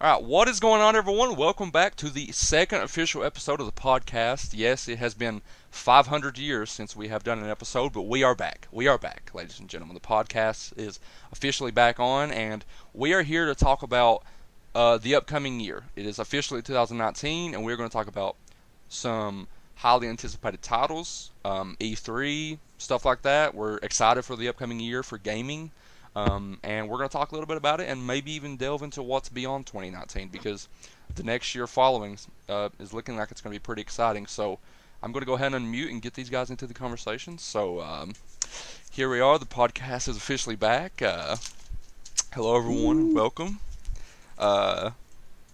Alright, what is going on, everyone? Welcome back to the second official episode of the podcast. Yes, it has been 500 years since we have done an episode, but we are back. We are back, ladies and gentlemen. The podcast is officially back on, and we are here to talk about the upcoming year. It is officially 2019, and we're going to talk about some highly anticipated titles, E3, stuff like that. We're excited for the upcoming year for gaming. And we're going to talk a little bit about it and maybe even delve into what's beyond 2019 because the next year following is looking like it's going to be pretty exciting. So I'm going to go ahead and unmute and get these guys into the conversation. So here we are. The podcast is officially back. Hello, everyone. Welcome.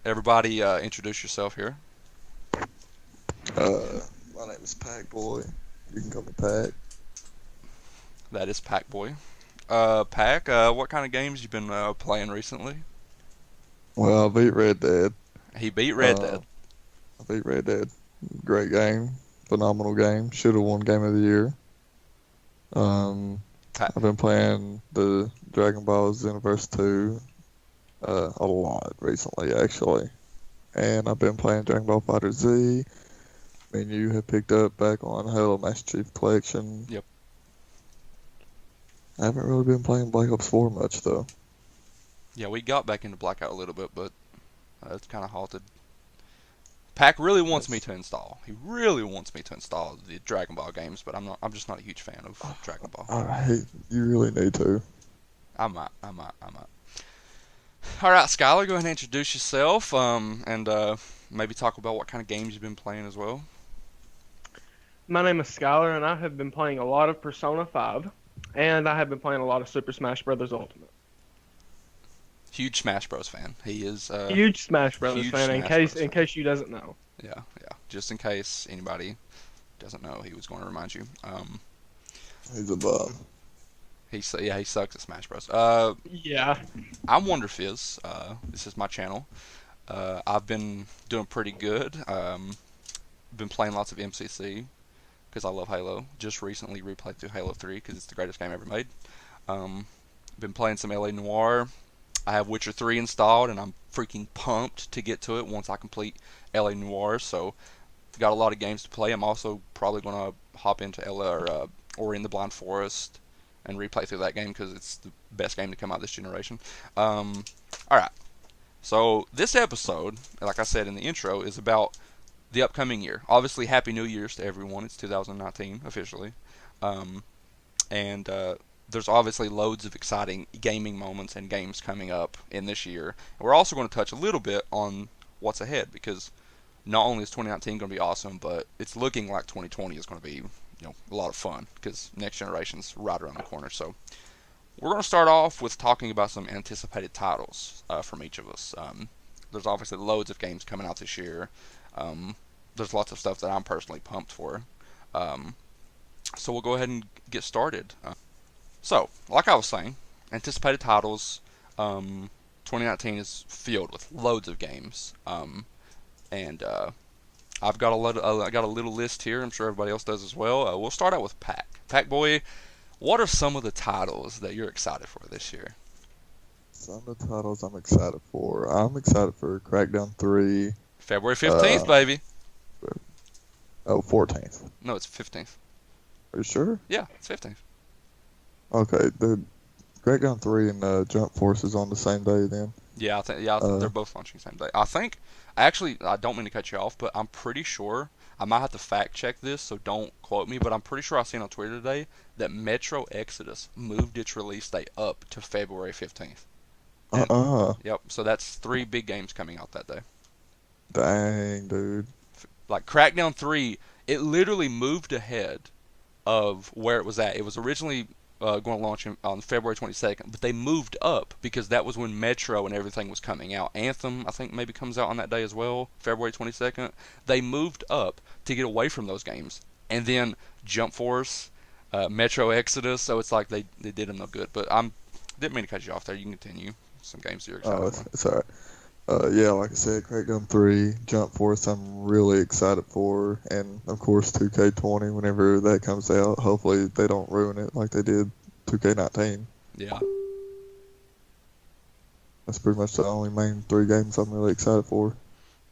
Everybody introduce yourself here. My name is Pack Boy. You can call me Pack. That is Pack Boy. Pack, what kind of games you been playing recently? Well, I beat Red Dead. He beat Red Dead. I beat Red Dead. Great game. Phenomenal game. Should have won Game of the Year. I've been playing the Dragon Ball Xenoverse 2 a lot recently, actually. And I've been playing Dragon Ball Fighter Z. Me and you have picked up back on Halo Master Chief Collection. Yep. I haven't really been playing Black Ops 4 much, though. Yeah, we got back into Blackout a little bit, but it's kind of halted. Pack really wants me to install. He really wants me to install the Dragon Ball games, but I'm not. I'm just not a huge fan of Dragon Ball. Alright, you really need to. I might. All right, Skylar, go ahead and introduce yourself, and maybe talk about what kind of games you've been playing as well. My name is Skylar, and I have been playing a lot of Persona 5, and I have been playing a lot of Super Smash Bros. Ultimate. Huge Smash Bros. Fan. He is Huge Smash Bros. Huge fan. Smash Bros. In case you doesn't know. Yeah. Just in case anybody doesn't know, he was going to remind you. He's a bum. He sucks at Smash Bros. Yeah. I'm Wonder Fizz. This is my channel. I've been doing pretty good. Been playing lots of MCC because I love Halo. Just recently replayed through Halo 3 because it's the greatest game ever made. Been playing some LA Noire. I have Witcher 3 installed, and I'm freaking pumped to get to it once I complete LA Noire. So, got a lot of games to play. I'm also probably going to hop into or in the Blind Forest and replay through that game because it's the best game to come out this generation. Alright, so this episode, like I said in the intro, is about the upcoming year. Obviously, Happy New Year's to everyone. It's 2019 officially. And there's obviously loads of exciting gaming moments and games coming up in this year. And we're also going to touch a little bit on what's ahead because not only is 2019 going to be awesome, but it's looking like 2020 is going to be a lot of fun because next generation's right around the corner. So we're going to start off with talking about some anticipated titles from each of us. There's obviously loads of games coming out this year. There's lots of stuff that I'm personally pumped for. So we'll go ahead and get started. So, like I was saying, anticipated titles. 2019 is filled with loads of games. And I've got I got a little list here. I'm sure everybody else does as well. We'll start out with Pack. Pack Boy, what are some of the titles that you're excited for this year? Some of the titles I'm excited for. I'm excited for Crackdown 3. February 15th, baby. Oh, 14th. No, it's 15th. Are you sure? Yeah, it's 15th. Okay, the Crackdown 3 and Jump Force is on the same day then. Yeah, I think they're both launching the same day. I don't mean to cut you off, but I'm pretty sure, I might have to fact check this, so don't quote me, but I'm pretty sure I seen on Twitter today that Metro Exodus moved its release date up to February 15th. Yep, so that's 3 big games coming out that day. Dang, dude. Like Crackdown 3, it literally moved ahead of where it was at. It was originally going to launch on February 22nd, but they moved up because that was when Metro and everything was coming out. Anthem, I think, maybe comes out on that day as well, February 22nd. They moved up to get away from those games. And then Jump Force, Metro Exodus, so it's like they did them no good. But didn't mean to cut you off there. You can continue. Some games you're excited for. It's alright. Yeah, like I said, Crackdown 3, Jump Force, I'm really excited for, and of course 2K20 whenever that comes out. Hopefully they don't ruin it like they did 2K19. Yeah. That's pretty much the only main 3 games I'm really excited for.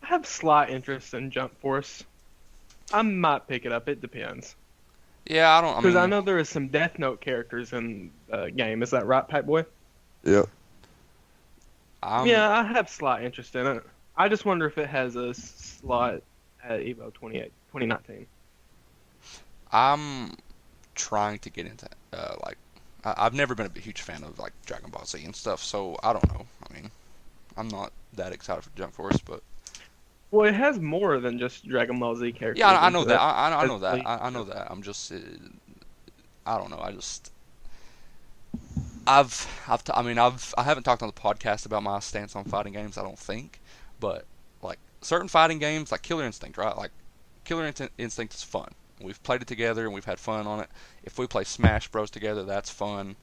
I have slight interest in Jump Force. I might pick it up. It depends. Yeah, I don't. I Because I mean, know there is some Death Note characters in the game. Is that right, Pack Boy? Yep. I'm Yeah, I have slight interest in it. I just wonder if it has a slot at Evo 2019. I'm trying to get into like I've never been a huge fan of like Dragon Ball Z and stuff, so I don't know. I mean, I'm not that excited for Jump Force, but Well, it has more than just Dragon Ball Z yeah, characters I know into that. it. I As know that. Bleach, I you know know. that. I'm just I don't know. I mean I haven't talked on the podcast about my stance on fighting games. I don't think, but like certain fighting games like Killer Instinct, right? Like Instinct is fun. We've played it together and we've had fun on it. If we play Smash Bros together, that's fun.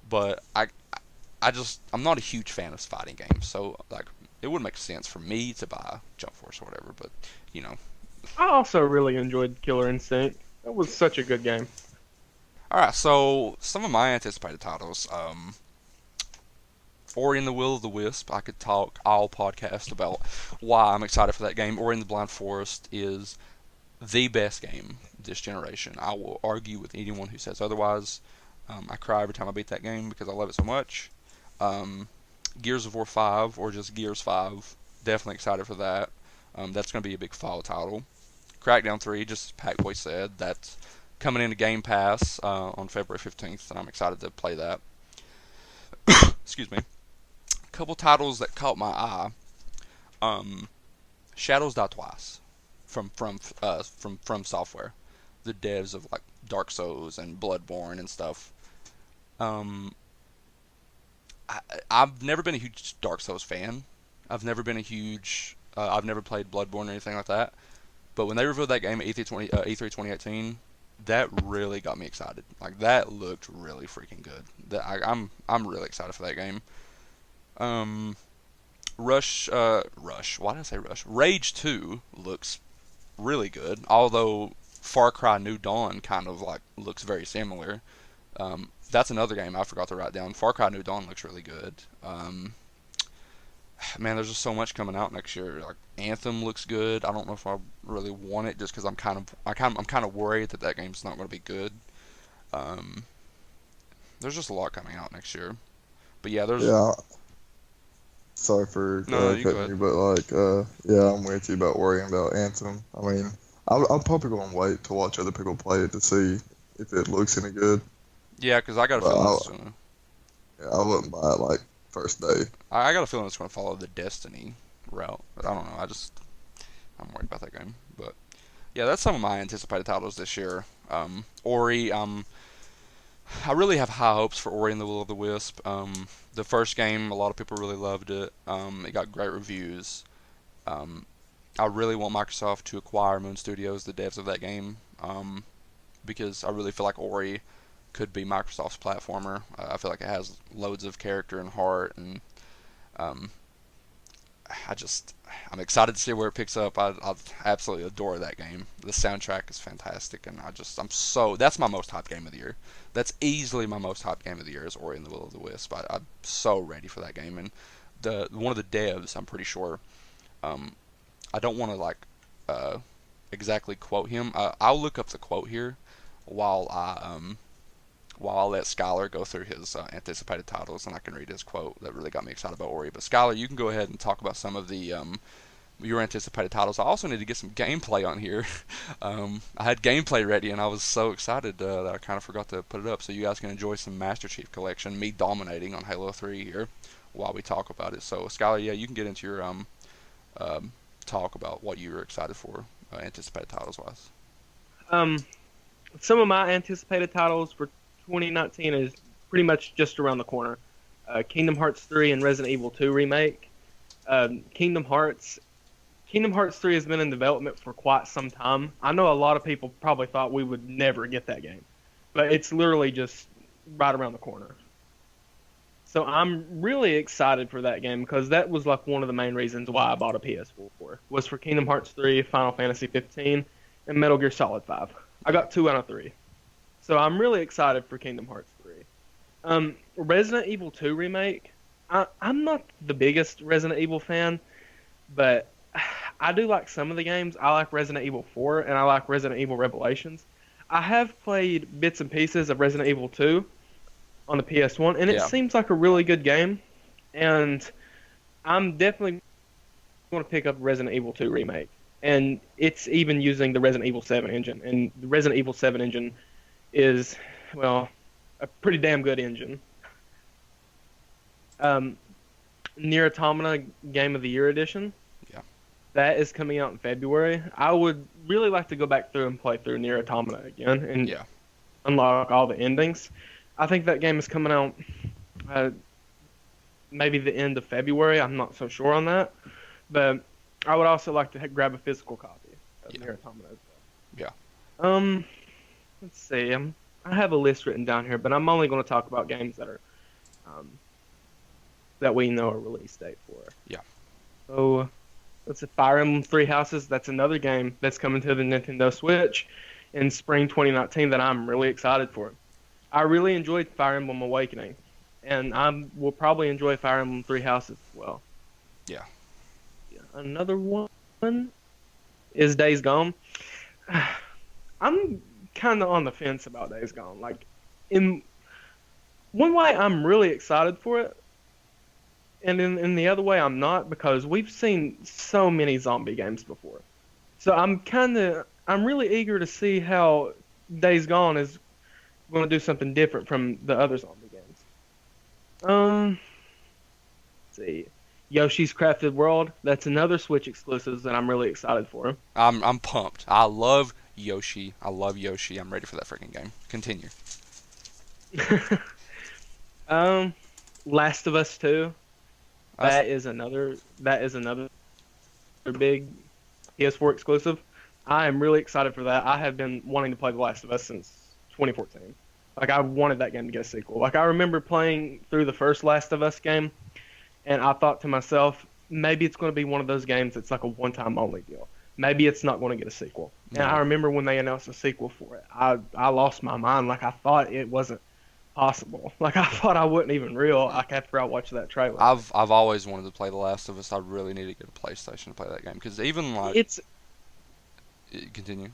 But I'm not a huge fan of fighting games, so like it would make sense for me to buy Jump Force or whatever. But you know, I also really enjoyed Killer Instinct. That was such a good game. all right. So some of my anticipated titles, Ori and the Will of the Wisp. I could talk all podcast about why I'm excited for that game. Ori and the Blind Forest is the best game this generation. I will argue with anyone who says otherwise. I cry every time I beat that game because I love it so much. Um, Gears of War 5 or just Gears 5. Definitely excited for that. That's going to be a big fall title. Crackdown 3, just as Packboy said, that's coming into Game Pass on February 15th, and I'm excited to play that. Excuse me. A couple titles that caught my eye. Um, Shadows Die Twice from Software, the devs of like Dark Souls and Bloodborne and stuff. Um, I've never been a huge Dark Souls fan. I've never been a huge. I've never played Bloodborne or anything like that. But when they revealed that game at E3 2018, that really got me excited. Like that looked really freaking good. I'm really excited for that game. Um, Rush. Why did I say Rush? Rage 2 looks really good. Although Far Cry New Dawn kind of like looks very similar. That's another game I forgot to write down. Far Cry New Dawn looks really good. Man, there's just so much coming out next year. Like Anthem looks good. I don't know if I really want it just because I'm kind of worried that game's not going to be good. Um, there's just a lot coming out next year. But yeah, there's Yeah. Sorry for no, you go cutting ahead. you, but yeah, I'm with you about worrying about Anthem. I mean, I'm probably gonna wait to watch other people play it to see if it looks any good. Yeah, because I got a But feeling yeah, I wouldn't buy it like first day. I got a feeling it's going to follow the Destiny route. But I don't know. I'm worried about that game. But yeah, that's some of my anticipated titles this year. Ori, I really have high hopes for Ori and the Will of the Wisp. The first game, a lot of people really loved it. It got great reviews. Um, I really want Microsoft to acquire Moon Studios, the devs of that game, because I really feel like Ori could be Microsoft's platformer. I feel like it has loads of character and heart, and um, I just I'm excited to see where it picks up. I absolutely adore that game. The soundtrack is fantastic, and I'm so that's my most hyped game of the year. That's easily my most hyped game of the year is Ori and the Will of the Wisp. I'm so ready for that game, and the one of the devs I'm pretty sure. Um, I don't want to like uh, exactly quote him. I'll look up the quote here while I let Skylar go through his anticipated titles, and I can read his quote that really got me excited about Ori. But Skylar, you can go ahead and talk about some of the your anticipated titles. I also need to get some gameplay on here. I had gameplay ready, and I was so excited that I kind of forgot to put it up, so you guys can enjoy some Master Chief Collection, me dominating on Halo 3 here while we talk about it. So Skylar, yeah, you can get into your um, talk about what you were excited for, anticipated titles wise. Um, some of my anticipated titles for 2019 is pretty much just around the corner. Kingdom Hearts 3 and Resident Evil 2 remake. Kingdom Hearts 3 has been in development for quite some time. I know a lot of people probably thought we would never get that game, but it's literally just right around the corner. So I'm really excited for that game because that was like one of the main reasons why I bought a PS4 was for Kingdom Hearts 3, Final Fantasy 15, and Metal Gear Solid 5. I got 2 out of 3. So I'm really excited for Kingdom Hearts 3. Resident Evil 2 remake. I'm not the biggest Resident Evil fan, but I do like some of the games. I like Resident Evil 4 and I like Resident Evil Revelations. I have played bits and pieces of Resident Evil 2 on the PS1, and it Yeah. seems like a really good game. And I'm definitely going to pick up Resident Evil 2 remake. And it's even using the Resident Evil 7 engine, and the Resident Evil 7 engine is, well, a pretty damn good engine. Um, Nier Automata Game of the Year edition. Yeah. That is coming out in February. I would really like to go back through and play through Nier Automata again and Yeah. unlock all the endings. I think that game is coming out uh, maybe the end of February. I'm not so sure on that, but I would also like to grab a physical copy of Yeah. Nier Automata as Yeah. well. Let's see. I have a list written down here, but I'm only going to talk about games that are um, that we know a release date for. Yeah. So let's see, Fire Emblem Three Houses. That's another game that's coming to the Nintendo Switch in spring 2019 that I'm really excited for. I really enjoyed Fire Emblem Awakening, and I will probably enjoy Fire Emblem Three Houses as well. Yeah. Another one is Days Gone. I'm kind of on the fence about Days Gone. Like, in one way, I'm really excited for it, and in the other way, I'm not, because we've seen so many zombie games before. So I'm really eager to see how Days Gone is going to do something different from the other zombie games. Let's see. Yoshi's Crafted World. That's another Switch exclusive that I'm really excited for. I'm pumped. I love Yoshi. I'm ready for that freaking game. Continue. Last of Us 2. That's- That is another big PS4 exclusive. I am really excited for that. I have been wanting to play The Last of Us since 2014. Like, I wanted that game to get a sequel. Like, I remember playing through the first Last of Us game, and I thought to myself, maybe it's going to be one of those games that's like a one-time only deal. Maybe it's not going to get a sequel. And Yeah. I remember when they announced a sequel for it, I lost my mind. Like, I thought it wasn't possible. Like, I thought I wasn't even real. Like, after I watched that trailer, I've always wanted to play The Last of Us. I really need to get a PlayStation to play that game because even like it's continue.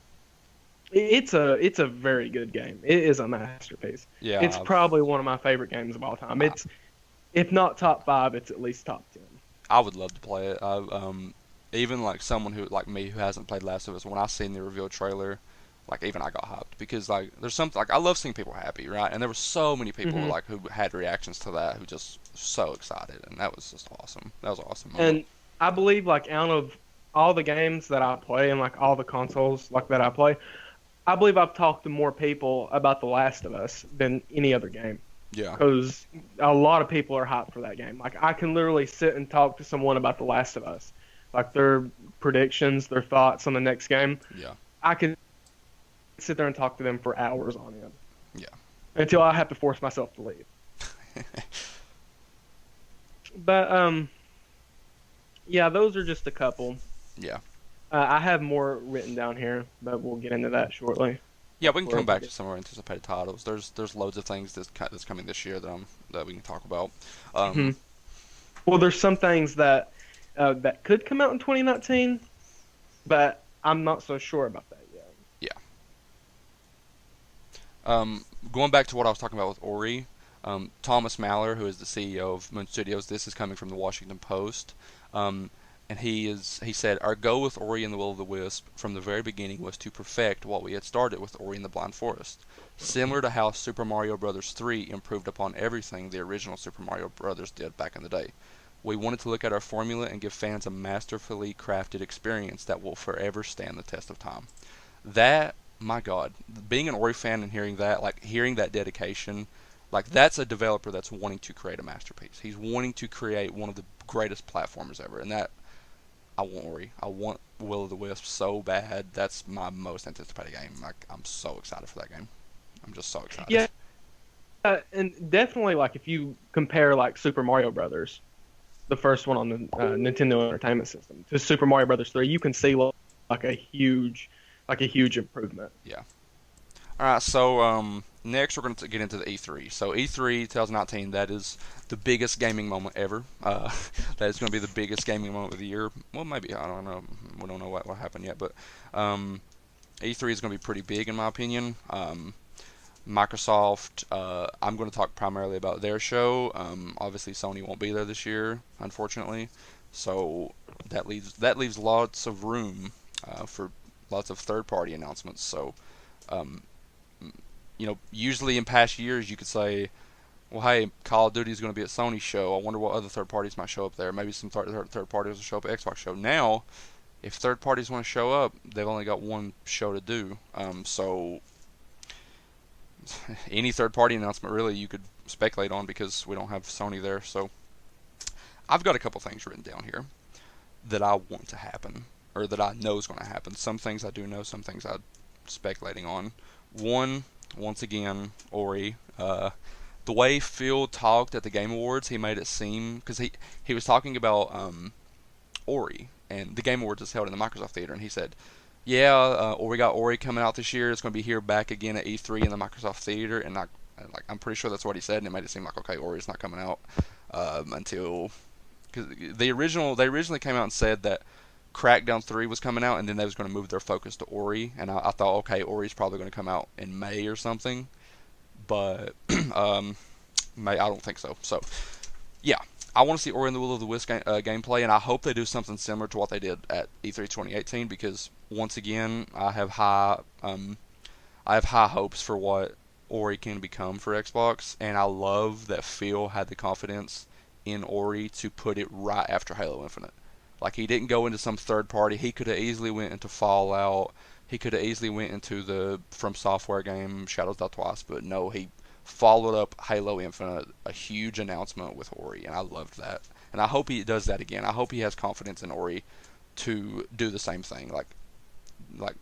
it's a very good game. It is a masterpiece. Yeah. It's probably one of my favorite games of all time. It's, if not top 5, it's at least top 10. I would love to play it. Even like someone who like me who hasn't played Last of Us, when I seen the reveal trailer, like even I got hyped because like there's something like I love seeing people happy, right? And there were so many people Mhm. like who had reactions to that who just so excited, and that was just awesome. That was an awesome moment. And I believe, like, out of all the games that I play and like all the consoles like that I play, I believe I've talked to more people about The Last of Us than any other game, Yeah. because a lot of people are hyped for that game. Like, I can literally sit and talk to someone about The Last of Us, like their predictions, their thoughts on the next game. Yeah. I can sit there and talk to them for hours on end. Yeah. Until I have to force myself to leave. But yeah, those are just a couple. Yeah. I have more written down here, but we'll get into that shortly. Yeah, we can come back Or- to some of our anticipated titles. There's loads of things that's coming this year that we can talk about. Mhm. Well, there's some things that that could come out in 2019, but I'm not so sure about that yet. Going back to what I was talking about with Ori, Thomas Maller, who is the CEO of Moon Studios, this is coming from the Washington Post, and he said, our goal with Ori and the Will of the Wisp from the very beginning was to perfect what we had started with Ori and the Blind Forest. Similar to how Super Mario Bros. 3 improved upon everything the original Super Mario Bros. Did back in the day. We wanted to look at our formula and give fans a masterfully crafted experience that will forever stand the test of time. That, my God, being an Ori fan and hearing that dedication, like that's a developer that's wanting to create a masterpiece. He's wanting to create one of the greatest platformers ever, and that I want Ori. I want Will of the Wisp so bad. That's my most anticipated game. Like I'm so excited for that game. I'm just so excited. Yeah, and definitely, like, if you compare like Super Mario Brothers, the first one on the Nintendo Entertainment System, to Super Mario Brothers 3, you can see like a huge improvement. All right, so next we're going to get into the E3. So E3 2019, that is the biggest gaming moment ever. That is going to be the biggest gaming moment of the year. Well, maybe, I don't know. We don't know what happened yet, but um, E3 is going to be pretty big in my opinion. Microsoft, I'm going to talk primarily about their show. Obviously, Sony won't be there this year, unfortunately. So that leaves lots of room for lots of third-party announcements. So, um, usually in past years you could say, well, hey, Call of Duty is going to be at Sony's show. I wonder what other third parties might show up there. Maybe some third parties will show up at Xbox show. Now, if third parties want to show up, they've only got one show to do. So any third party announcement really you could speculate on because we don't have Sony there. So I've got a couple things written down here that I want to happen or that I know is going to happen. Some things I do know, some things I'm speculating on. One, once again, Ori. The way Phil talked at the Game Awards, he made it seem because he was talking about Ori, and the Game Awards is held in the Microsoft Theater, and he said, "Yeah, or we got Ori coming out this year. It's going to be here back again at E3 in the Microsoft Theater." And I'm pretty sure that's what he said, and it made it seem like okay, Ori's not coming out until because they originally came out and said that Crackdown 3 was coming out, and then they was going to move their focus to Ori, and I thought okay, Ori's probably going to come out in May or something, but May I don't think so. So yeah, I want to see Ori and the Will of the Wisp gameplay, and I hope they do something similar to what they did at E3 2018 because once again, I have high hopes for what Ori can become for Xbox, and I love that Phil had the confidence in Ori to put it right after Halo Infinite. Like he didn't go into some third party. He could have easily went into Fallout. He could have easily went into the From Software game Shadows Die Twice, but no, he followed up Halo Infinite, a huge announcement with Ori, and I loved that. And I hope he does that again. I hope he has confidence in Ori to do the same thing. Like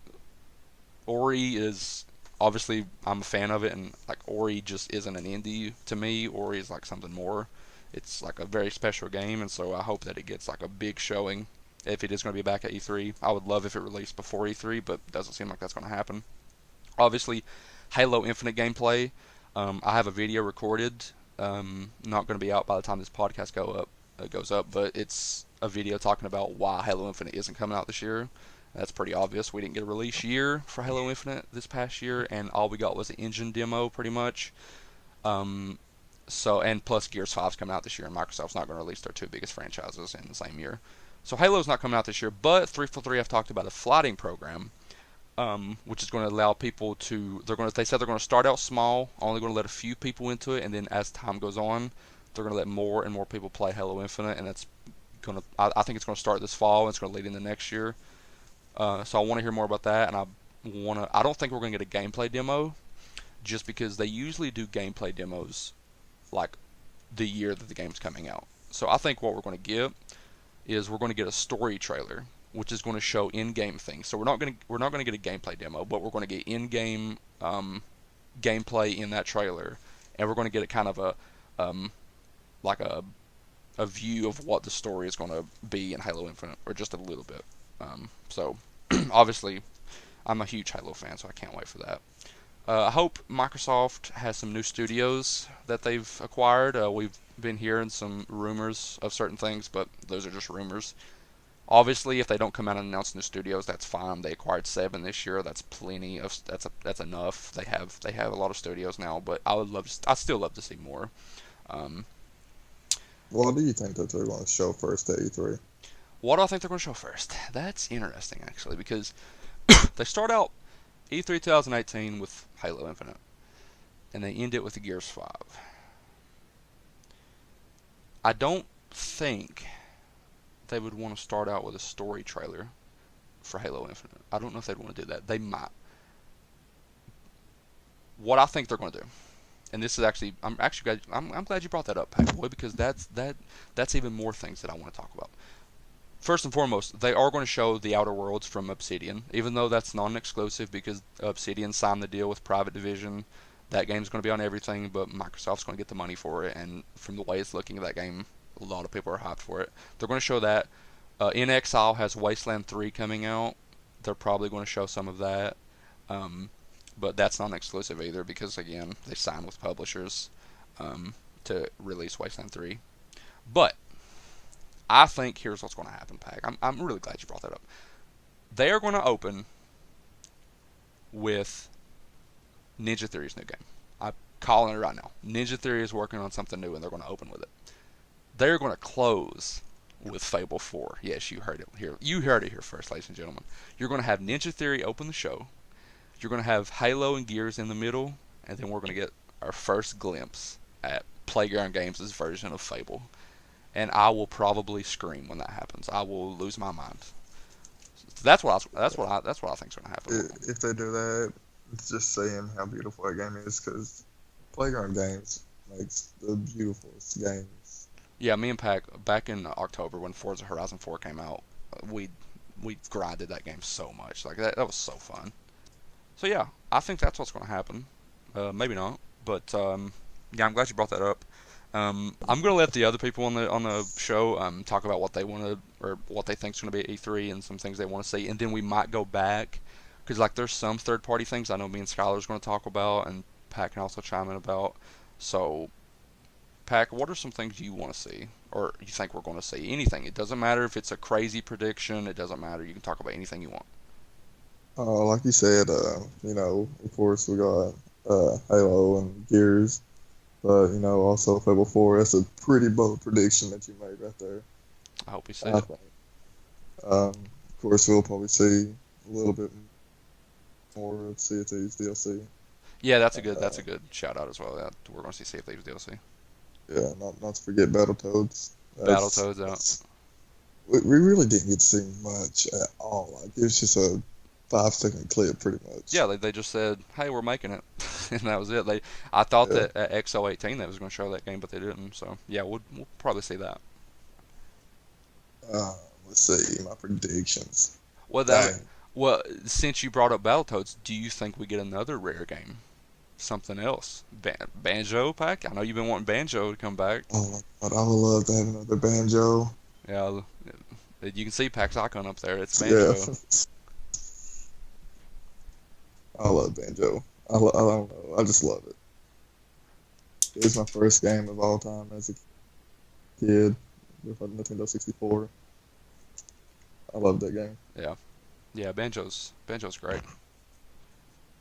Ori is obviously I'm a fan of it, and like Ori just isn't an indie to me. Ori is like something more. It's like a very special game, and so I hope that it gets like a big showing. If it is going to be back at E3, I would love if it released before E3, but it doesn't seem like that's going to happen. Obviously, Halo Infinite gameplay. I have a video recorded. Not going to be out by the time this podcast goes up, but it's a video talking about why Halo Infinite isn't coming out this year. That's pretty obvious. We didn't get a release year for Halo Infinite this past year, and all we got was an engine demo, pretty much. And plus Gears 5's coming out this year, and Microsoft's not going to release their two biggest franchises in the same year. So Halo's not coming out this year, but 343 I've talked about a flighting program, which is going to allow people to. They said they're going to start out small, only going to let a few people into it, and then as time goes on, they're going to let more and more people play Halo Infinite, and that's going to. I think it's going to start this fall, and it's going to lead into next year. So I want to hear more about that, and I don't think we're going to get a gameplay demo, just because they usually do gameplay demos like the year that the game's coming out. So I think what we're going to get is we're going to get a story trailer, which is going to show in-game things. So we're not going to get a gameplay demo, but we're going to get in-game gameplay in that trailer, and we're going to get a kind of like a view of what the story is going to be in Halo Infinite, or just a little bit. So obviously, I'm a huge Halo fan, so I can't wait for that. I hope Microsoft has some new studios that they've acquired. We've been hearing some rumors of certain things, but those are just rumors. Obviously, if they don't come out and announce new studios, that's fine. They acquired 7 this year. That's plenty of. That's enough. They have a lot of studios now, but I still love to see more. What do you think that they're going to show first at E3? What do I think they're going to show first? That's interesting, actually, because they start out E3 2018 with Halo Infinite, and they end it with the Gears 5. I don't think they would want to start out with a story trailer for Halo Infinite. I don't know if they'd want to do that. They might. What I think they're going to do, and this is actually, I'm glad you brought that up, Packboy, because that's even more things that I want to talk about. First and foremost, they are going to show the Outer Worlds from Obsidian, even though that's non-exclusive because Obsidian signed the deal with Private Division. That game's going to be on everything, but Microsoft's going to get the money for it, and from the way it's looking at that game, a lot of people are hyped for it. They're going to show that. In Exile has Wasteland 3 coming out. They're probably going to show some of that. but that's not exclusive either because again they signed with publishers um, to release Wasteland 3. But I think here's what's going to happen, Pack. I'm really glad you brought that up. They are going to open with Ninja Theory's new game. I'm calling it right now. Ninja Theory is working on something new, and they're going to open with it. They're going to close with Fable 4. Yes, you heard it here. You heard it here first, ladies and gentlemen. You're going to have Ninja Theory open the show. You're going to have Halo and Gears in the middle, and then we're going to get our first glimpse at Playground Games' version of Fable. And I will probably scream when that happens. I will lose my mind. That's what I think is going to happen. If they do that, it's just saying how beautiful that game is because Playground Games makes the beautifulest games. Yeah, me and Pac back in October when Forza Horizon 4 came out, we grinded that game so much. Like that was so fun. So yeah, I think that's what's going to happen. Maybe not, but yeah, I'm glad you brought that up. I'm gonna let the other people on the show talk about what they want to or what they think is going to be at E3 and some things they want to see, and then we might go back because like there's some third party things I know me and Skylar's going to talk about, and Pat can also chime in about. So, Pac, what are some things you want to see or you think we're going to see? Anything. It doesn't matter if it's a crazy prediction. It doesn't matter. You can talk about anything you want. Like you said, of course we got Halo and Gears. But, also Fable 4, that's a pretty bold prediction that you made right there. I hope we see I it. think. Of course, we'll probably see a little bit more of Sea of Thieves DLC. Yeah, that's a good shout out as well. Yeah, we're going to see Sea of Thieves DLC. Yeah, not to forget Battletoads. Battletoads out. We really didn't get to see much at all. Like, it was just a 5-second clip, pretty much. Yeah, they just said, "Hey, we're making it," and that was it. I thought that at XO18 they was going to show that game, but they didn't. So yeah, we'll probably see that. Let's see my predictions. Well, since you brought up Battletoads, do you think we get another rare game? Something else? Banjo Pack? I know you've been wanting Banjo to come back. Oh my God, I would love to have another Banjo. Yeah, you can see Pack's icon up there. It's Banjo. Yeah. I love Banjo. I don't know. I just love it. It was my first game of all time as a kid with a Nintendo 64. I love that game. Yeah, Banjo's great.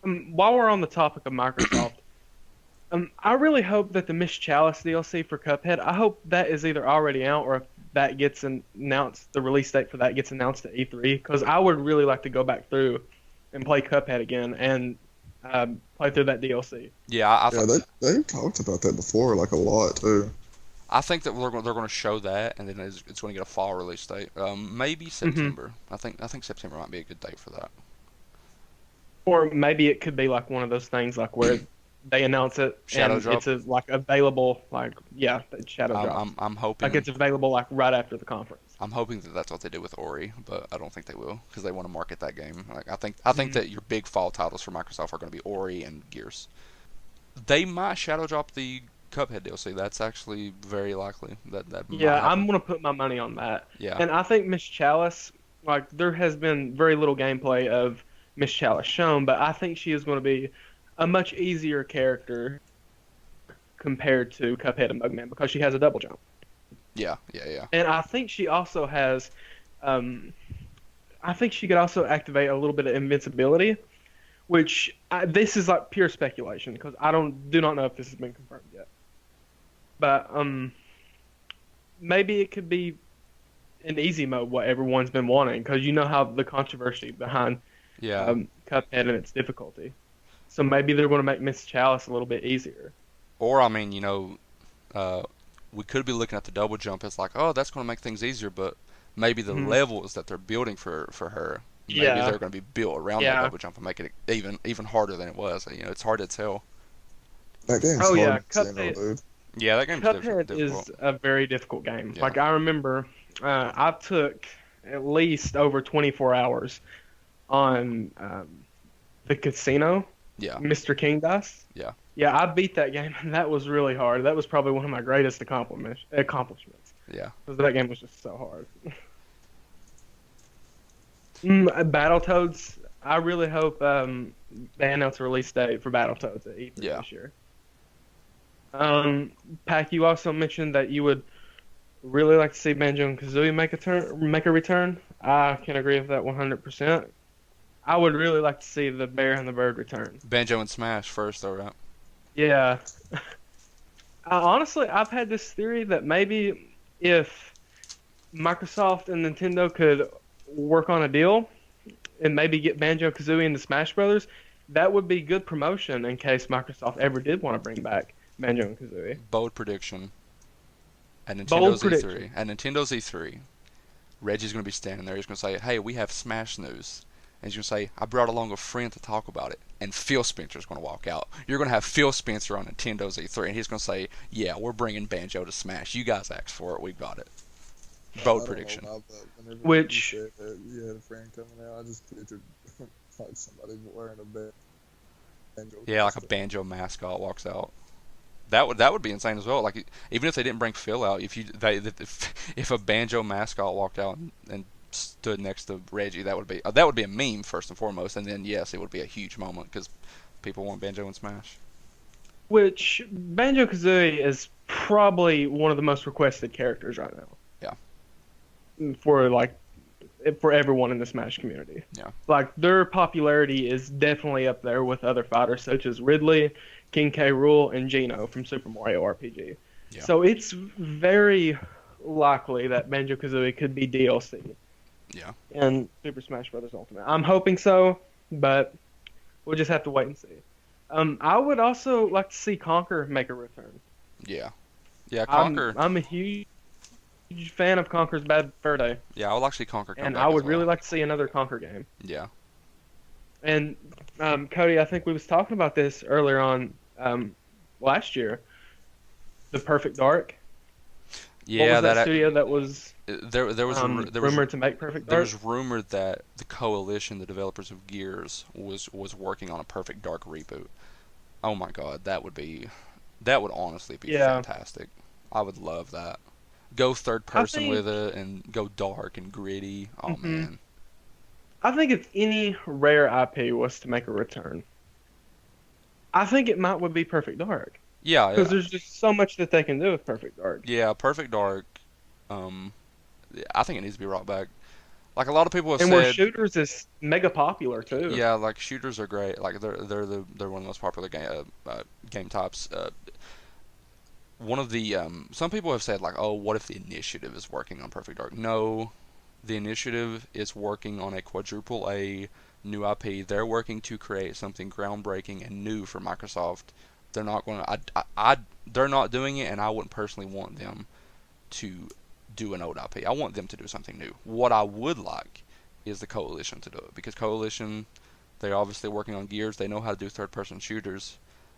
While we're on the topic of Microsoft, I really hope that the Miss Chalice DLC for Cuphead, I hope that is either already out or if that gets announced, the release date for that gets announced at E3, because I would really like to go back through and play Cuphead again and play through that DLC. Yeah, they've talked about that before, like a lot too. I think that they're going to show that, and then it's going to get a fall release date. Maybe September. I think September might be a good date for that. Or maybe it could be like one of those things like where they announce it Shadow and drop. it's available Shadow drop. I'm hoping like it's available like right after the conference. I'm hoping that that's what they do with Ori, but I don't think they will because they want to market that game. Like I think that your big fall titles for Microsoft are going to be Ori and Gears. They might shadow drop the Cuphead DLC. That's actually very likely. That might happen. I'm going to put my money on that. Yeah. And I think Miss Chalice, like there has been very little gameplay of Miss Chalice shown, but I think she is going to be a much easier character compared to Cuphead and Mugman because she has a double jump. Yeah. And I think she also has, I think she could also activate a little bit of invincibility, which this is like pure speculation because I do not know if this has been confirmed yet. But maybe it could be in easy mode what everyone's been wanting because you know how the controversy behind Cuphead and its difficulty. So maybe they're going to make Miss Chalice a little bit easier. Or I mean, we could be looking at the double jump as like, oh, that's going to make things easier, but maybe the levels that they're building for her, maybe they're going to be built around that double jump and make it even harder than it was. It's hard to tell. That game's hard to know, dude. Yeah, that game's Cuphead difficult. is a very difficult game. Yeah. Like I remember, I took at least over 24 hours on the casino. Yeah. Mr. King Dice. Yeah. Yeah, I beat that game, and that was really hard. That was probably one of my greatest accomplishments. Yeah. Because that game was just so hard. Battletoads, I really hope they announce a release date for Battletoads at E3 Yeah. this year. Pac, you also mentioned that you would really like to see Banjo and Kazooie make a return. I can agree with that 100%. I would really like to see the Bear and the Bird return. Banjo and Smash first, though, right? Yeah. Honestly, I've had this theory that maybe if Microsoft and Nintendo could work on a deal and maybe get Banjo Kazooie into Smash Brothers, that would be good promotion in case Microsoft ever did want to bring back Banjo and Kazooie. Bold prediction. At Bold Nintendo's prediction. E3, at Nintendo's E3, Reggie's going to be standing there. He's going to say, "Hey, we have Smash news." And he's going to say, "I brought along a friend to talk about it." And Phil Spencer's going to walk out. You're going to have Phil Spencer on Nintendo's E3, and he's going to say, "Yeah, we're bringing Banjo to Smash. You guys asked for it. We got it." I Bold don't know prediction. about that. Whenever you Which, said that you had a friend coming out, I just pictured like somebody wearing a banjo Yeah, like a costume. Banjo mascot walks out. That would be insane as well. Like even if they didn't bring Phil out, if a Banjo mascot walked out and stood next to Reggie, that would be a meme first and foremost, and then yes, it would be a huge moment because people want Banjo and Smash. which Banjo Kazooie is probably one of the most requested characters right now. For for everyone in the Smash community. Yeah. Like their popularity is definitely up there with other fighters such as Ridley, King K. Rool, and Geno from Super Mario RPG. Yeah. So it's very likely that Banjo Kazooie could be DLC Yeah. in Super Smash Bros. Ultimate. I'm hoping so, but we'll just have to wait and see. I would also like to see Conker make a return. Yeah. Yeah. I'm, Conquer. I'm a huge fan of Conker's Bad Fur Day, Yeah, I would actually Conquer come and back I as would well. really like to see another Conker game. Yeah. And Cody, I think we was talking about this earlier on last year. The Perfect Dark. What Yeah. was that studio that was There was rumored to make Perfect there Dark? was rumored that the Coalition, the developers of Gears, was working on a Perfect Dark reboot. Oh my God, that would honestly be Yeah. fantastic. I would love that. Go third I person with think it and go dark and gritty. Oh mhm. man. I think if any rare IP was to make a return, I think it would be Perfect Dark Yeah, because yeah. there's just so much that they can do with Perfect Dark. Yeah, Perfect Dark. Um, I think it needs to be brought back. Like a lot of people have And where said, shooters is mega popular too. yeah, like shooters are great. Like they're one of the most popular game types. One of the some people have said like, oh, what if the Initiative is working on Perfect Dark? No, the Initiative is working on a quadruple A new IP. They're working to create something groundbreaking and new for Microsoft. They're not going to. They're not doing it, and I wouldn't personally want them to do an old IP. I want them to do something new. What I would like is the Coalition to do it because Coalition, they're obviously working on Gears. They know how to do third-person shooters.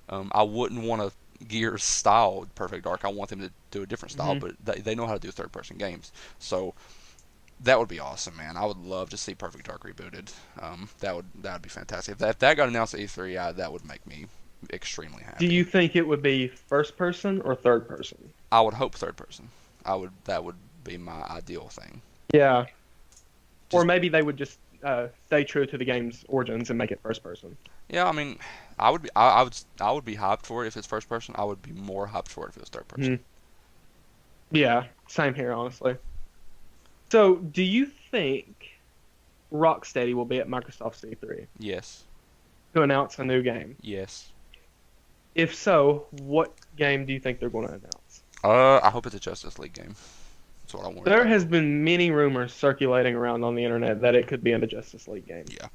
I wouldn't want a Gears style Perfect Dark. I want them to do a different style, hmm but they know how to do third-person games. So that would be awesome, man. I would love to see Perfect Dark rebooted. That would be fantastic. If that got announced at E3, that would make me extremely Do happy. you think it would be first person or third person? I would hope third person. That would be my ideal thing. Yeah. Or Just maybe they would just stay true to the game's origins and make it first person. yeah, I mean, I would be hyped for it if it's first person. I would be more hyped for it if it was third person. Mhm. Yeah, same here, honestly. So, do you think Rocksteady will be at Microsoft C3 Yes, to announce a new game? yes. If so, what game do you think they're going to announce? I hope it's a Justice League game. That's what I want. There has been many rumors circulating around on the internet that it could be in a Justice League game. Yeah.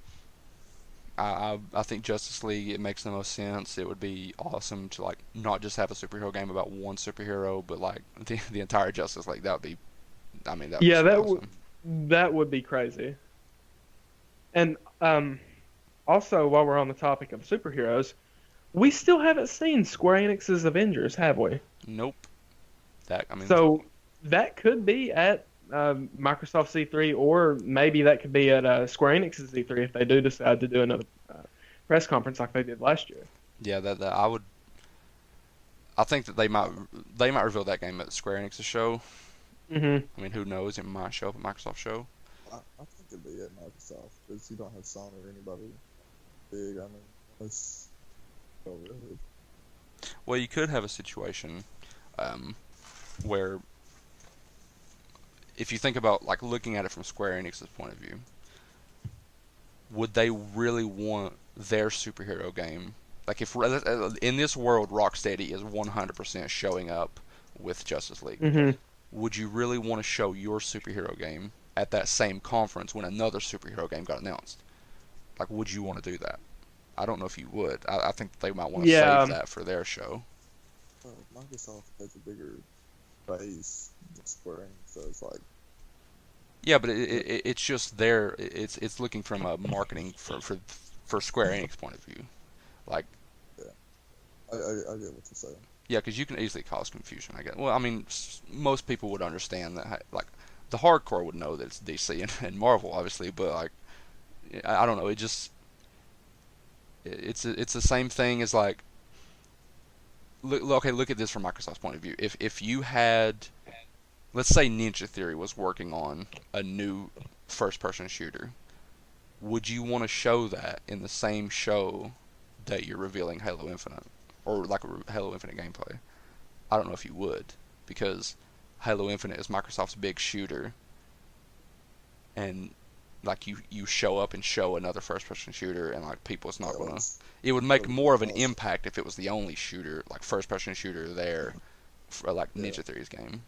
I think Justice League, it makes the most sense. It would be awesome to like not just have a superhero game about one superhero, but like the entire Justice League. That would be, I mean, that would be Yeah, so awesome. that would be crazy. And also, while we're on the topic of superheroes, we still haven't seen Square Enix's Avengers, have we? Nope. I mean, So that could be at Microsoft C3, or maybe that could be at Square Enix's C3 if they do decide to do another press conference like they did last year. yeah, that I would. I think that they might reveal that game at Square Enix's show. hmm I mean, who knows? It might show up at Microsoft show. I think it'd be at Microsoft because you don't have Sony or anybody big. I mean, unless oh really? Well, you could have a situation where, if you think about like looking at it from Square Enix's point of view, would they really want their superhero game? Like if in this world, Rocksteady is 100% showing up with Justice League. Hmm. Would you really want to show your superhero game at that same conference when another superhero game got announced? Like, would you want to do that? I don't know if you would. I think they might want to save Yeah. that for their show. Microsoft has a bigger base than Square Enix, so it's like Yeah, but it's just there. It's looking from a marketing for Square Enix point of view. Like, yeah, I get what you're saying. yeah, because you can easily cause confusion. I guess. Well, I mean, most people would understand that. Like, the hardcore would know that it's DC and Marvel, obviously. But like, I don't know. It's the same thing as like. Look at this from Microsoft's point of view. If you had, let's say Ninja Theory was working on a new first-person shooter, would you want to show that in the same show that you're revealing Halo Infinite or like a Halo Infinite gameplay? I don't know if you would, because Halo Infinite is Microsoft's big shooter, and like you show up and show another first-person shooter, and like people, it's not That gonna. was It would make that was more of an awesome. impact if it was the only shooter, like first-person shooter there, for like Yeah, Ninja Theory's game.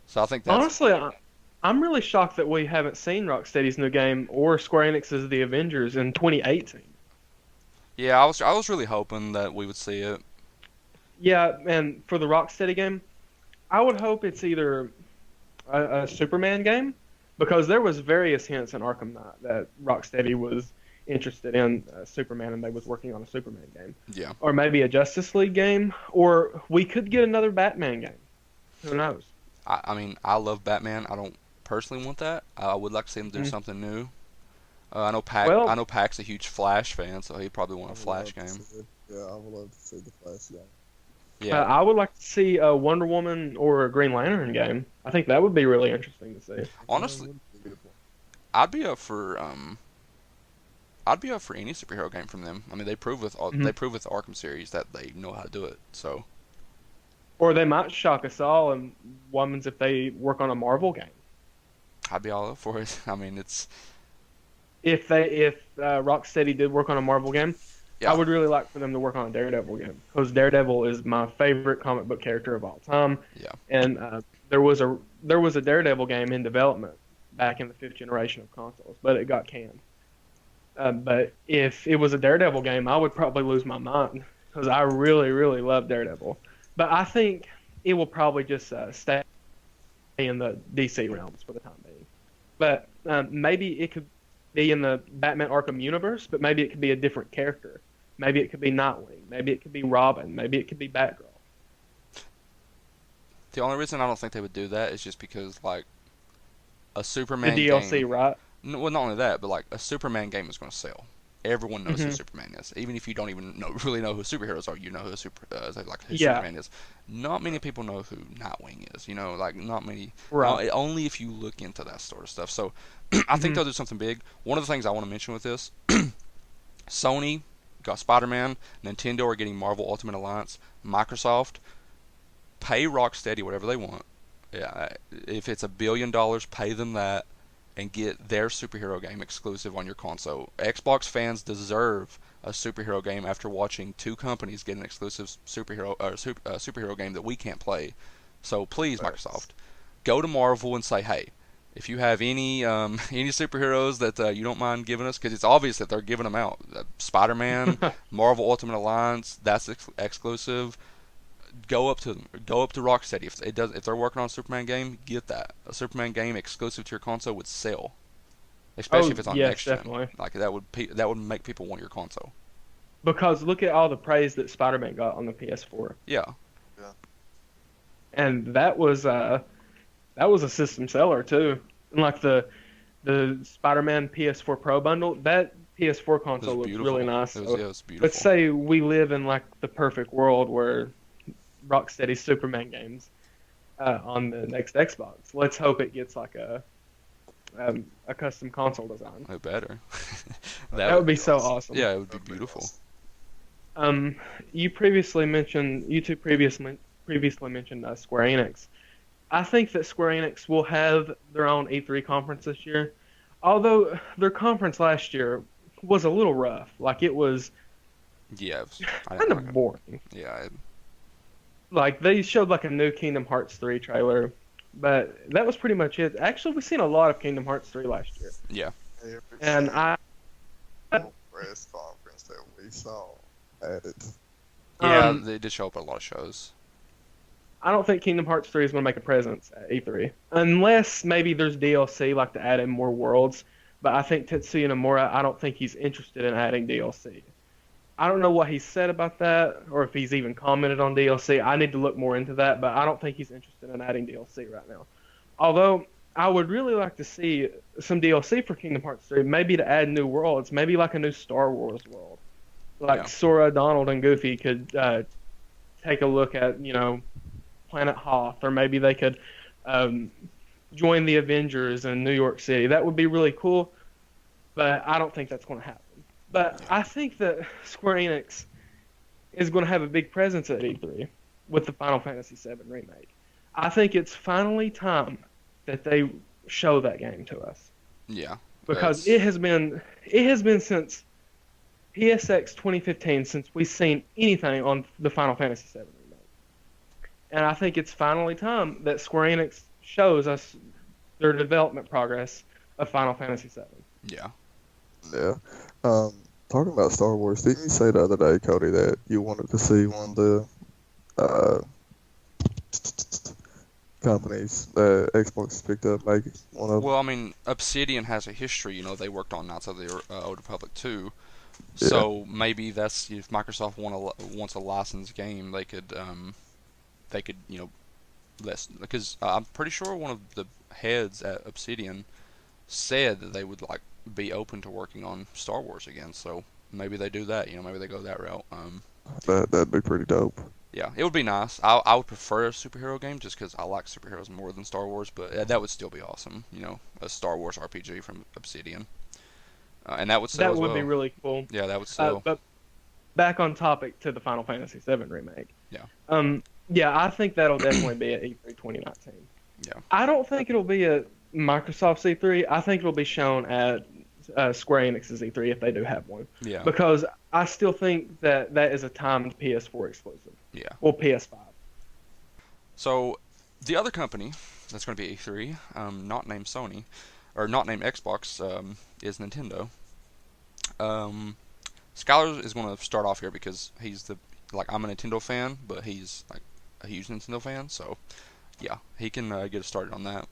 So I think that's Honestly, I'm really shocked that we haven't seen Rocksteady's new game or Square Enix's The Avengers in 2018. yeah. I was really hoping that we would see it. Yeah, and for the Rocksteady game, I would hope it's either a Superman game, because there was various hints in Arkham Knight that Rocksteady was interested in Superman and they was working on a Superman game, Yeah. or maybe a Justice League game, or we could get another Batman game. Who knows? I mean, I love Batman. I don't personally want that. I would like to see him do Mhm. something new. I Well, know Pac's a huge Flash fan, so he'd probably want I a would Flash love to game. see it. Yeah, I would love to see the Flash game. Yeah. I would like to see a Wonder Woman or a Green Lantern game. I think that would be really interesting to see. That Honestly, would be a good one. I'd be up for I'd be up for any superhero game from them. I mean, they Mhm. prove with the Arkham series that they know how to do it. So Or they might shock us all and Womans if they work on a Marvel game. I'd be all up for it. I mean, it's If Rocksteady did work on a Marvel game, I yeah, would really like for them to work on a Daredevil game, because Daredevil is my favorite comic book character of all time. yeah. And there was a Daredevil game in development back in the fifth generation of consoles, but it got canned. But if it was a Daredevil game, I would probably lose my mind, because I really, really love Daredevil. But I think it will probably just stay in the DC realms for the time being. But maybe it could be in the Batman Arkham universe, but maybe it could be a different character. Maybe it could be Nightwing. Maybe it could be Robin. Maybe it could be Batgirl. The only reason I don't think they would do that is just because like a The Superman DLC, game. right? Well, not only that, but like a Superman game is going to sell. Everyone knows who Hmm. Superman is, even if you don't even really know who superheroes are. You know who Yeah, Superman is. Not many people know who Nightwing is. You know, like not many. right. Only if you look into that sort of stuff. So, I think Hmm. they'll do something big. One of the things I want to mention with this, Sony got Spider-Man, Nintendo are getting Marvel Ultimate Alliance, Microsoft pay Rocksteady whatever they want. Yeah, if it's $1 billion, pay them that and get their superhero game exclusive on your console. Xbox fans deserve a superhero game after watching two companies get an exclusive superhero game that we can't play. So please, Microsoft, Facts. go to Marvel and say, hey, if you have any any superheroes that you don't mind giving us, because it's obvious that they're giving them out. Spider-Man, Marvel Ultimate Alliance, that's exclusive. Go up to them. Go up to Rocksteady. If they're working on a Superman game, get that. A Superman game exclusive to your console would sell, especially Oh, if it's on yes, next gen. definitely. Like that would make people want your console. Because look at all the praise that Spider-Man got on the PS4, Yeah, Yeah. and that was a system seller too. And like the Spider-Man PS4 Pro bundle, that PS4 it was console looks beautiful. really nice. It So was let's beautiful. say we live in like the perfect world where Rocksteady Superman games on the next Xbox. Let's hope it gets like a custom console design. No better. That would be so awesome. Yeah, it would be That'd be beautiful. awesome. You previously mentioned, you two previously mentioned Square Enix. I think that Square Enix will have their own E3 conference this year. Although their conference last year was a little rough. Like it was Yeah, I kind didn't of like it. boring. Yeah, Like they showed like a new Kingdom Hearts 3 trailer, but that was pretty much it. Actually, we've seen a lot of Kingdom Hearts 3 last year. yeah, Every And I single press conference that we saw had it. yeah. um They did show up at a lot of shows. I don't think Kingdom Hearts 3 is going to make a presence at E3. Unless maybe there's DLC like to add in more worlds, but I think Tetsuya Nomura, I don't think he's interested in adding DLC. I don't know what he said about that, or if he's even commented on DLC. I need to look more into that, but I don't think he's interested in adding DLC right now. Although, I would really like to see some DLC for Kingdom Hearts 3, maybe to add new worlds, maybe like a new Star Wars world. Like Yeah. Sora, Donald, and Goofy could take a look at, Planet Hoth, or maybe they could um, join the Avengers in New York City. That would be really cool, but I don't think that's going to happen. But I think that Square Enix is going to have a big presence at E3 with the Final Fantasy VII remake. I think it's finally time that they show that game to us Yeah, because that's- it has been since PSX 2015 since we've seen anything on the Final Fantasy VII remake. And I think it's finally time that Square Enix shows us their development progress of Final Fantasy VII. yeah. Yeah. Talking about Star Wars, didn't you say the other day, Cody, that you wanted to see one of the uh, companies that Xbox has picked up make one of them? Well, I mean, Obsidian has a history. They worked on Knights of the Old Republic 2. Yeah. So maybe that's if Microsoft wants a licensed game, they could less because I'm pretty sure one of the heads at Obsidian said that they would like be open to working on Star Wars again. So maybe they do that. Maybe they go that route. That'd be pretty dope. Yeah, it would be nice. I would prefer a superhero game just because I like superheroes more than Star Wars, but that would still be awesome. A Star Wars RPG from Obsidian, and that would sell That as would well. be really cool. Yeah, that would sell. But back on topic to the Final Fantasy VII remake. Yeah. Yeah, I think that'll definitely be at E3 2019. Yeah. I don't think it'll be at Microsoft's E3. I think it'll be shown at Square Enix's E3 if they do have one. Yeah. Because I still think that is a timed PS4 exclusive. Yeah. Or PS5. So the other company that's going to be E3, not named Sony, or not named Xbox, is Nintendo. Skylar is going to start off here because he's I'm a Nintendo fan, but he's like a huge Nintendo fan, so yeah, he can get us started on that.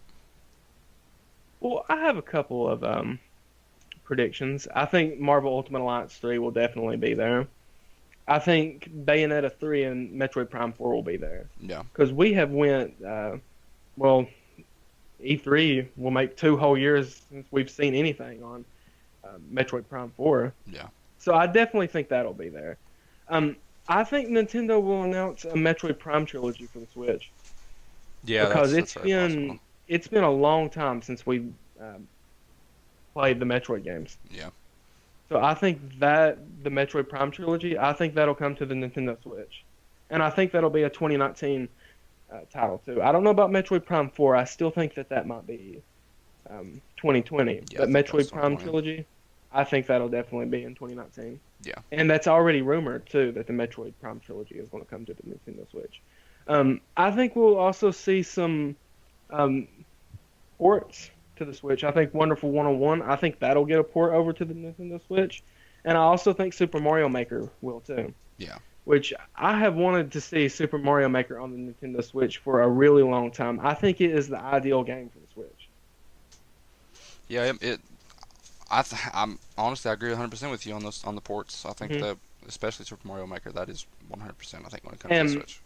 Well, I have a couple of predictions. I think Marvel Ultimate Alliance 3 will definitely be there. I think Bayonetta 3 and Metroid Prime 4 will be there. Yeah. Because we have went, E3 will make 2 whole years since we've seen anything on Metroid Prime 4. Yeah. So I definitely think that'll be there. I think Nintendo will announce a Metroid Prime trilogy for the Switch. Yeah, Because that's very possible. it's been a long time since we played the Metroid games. Yeah. So I think that the Metroid Prime trilogy, I think that'll come to the Nintendo Switch. And I think that'll be a 2019 title too. I don't know about Metroid Prime 4. I still think that might be 2020. Yeah, But I think that's Metroid Prime 2020. trilogy, I think that'll definitely be in 2019. Yeah. And that's already rumored too that the Metroid Prime trilogy is going to come to the Nintendo Switch. I think we'll also see some ports to the Switch. I think Wonderful 101, I think that'll get a port over to the Nintendo Switch. And I also think Super Mario Maker will too. Yeah. Which I have wanted to see Super Mario Maker on the Nintendo Switch for a really long time. I think it is the ideal game for the Switch. Yeah, I'm honestly I agree 100% with you on the ports. I think that especially Super Mario Maker that is 100% I think when it comes to the Switch.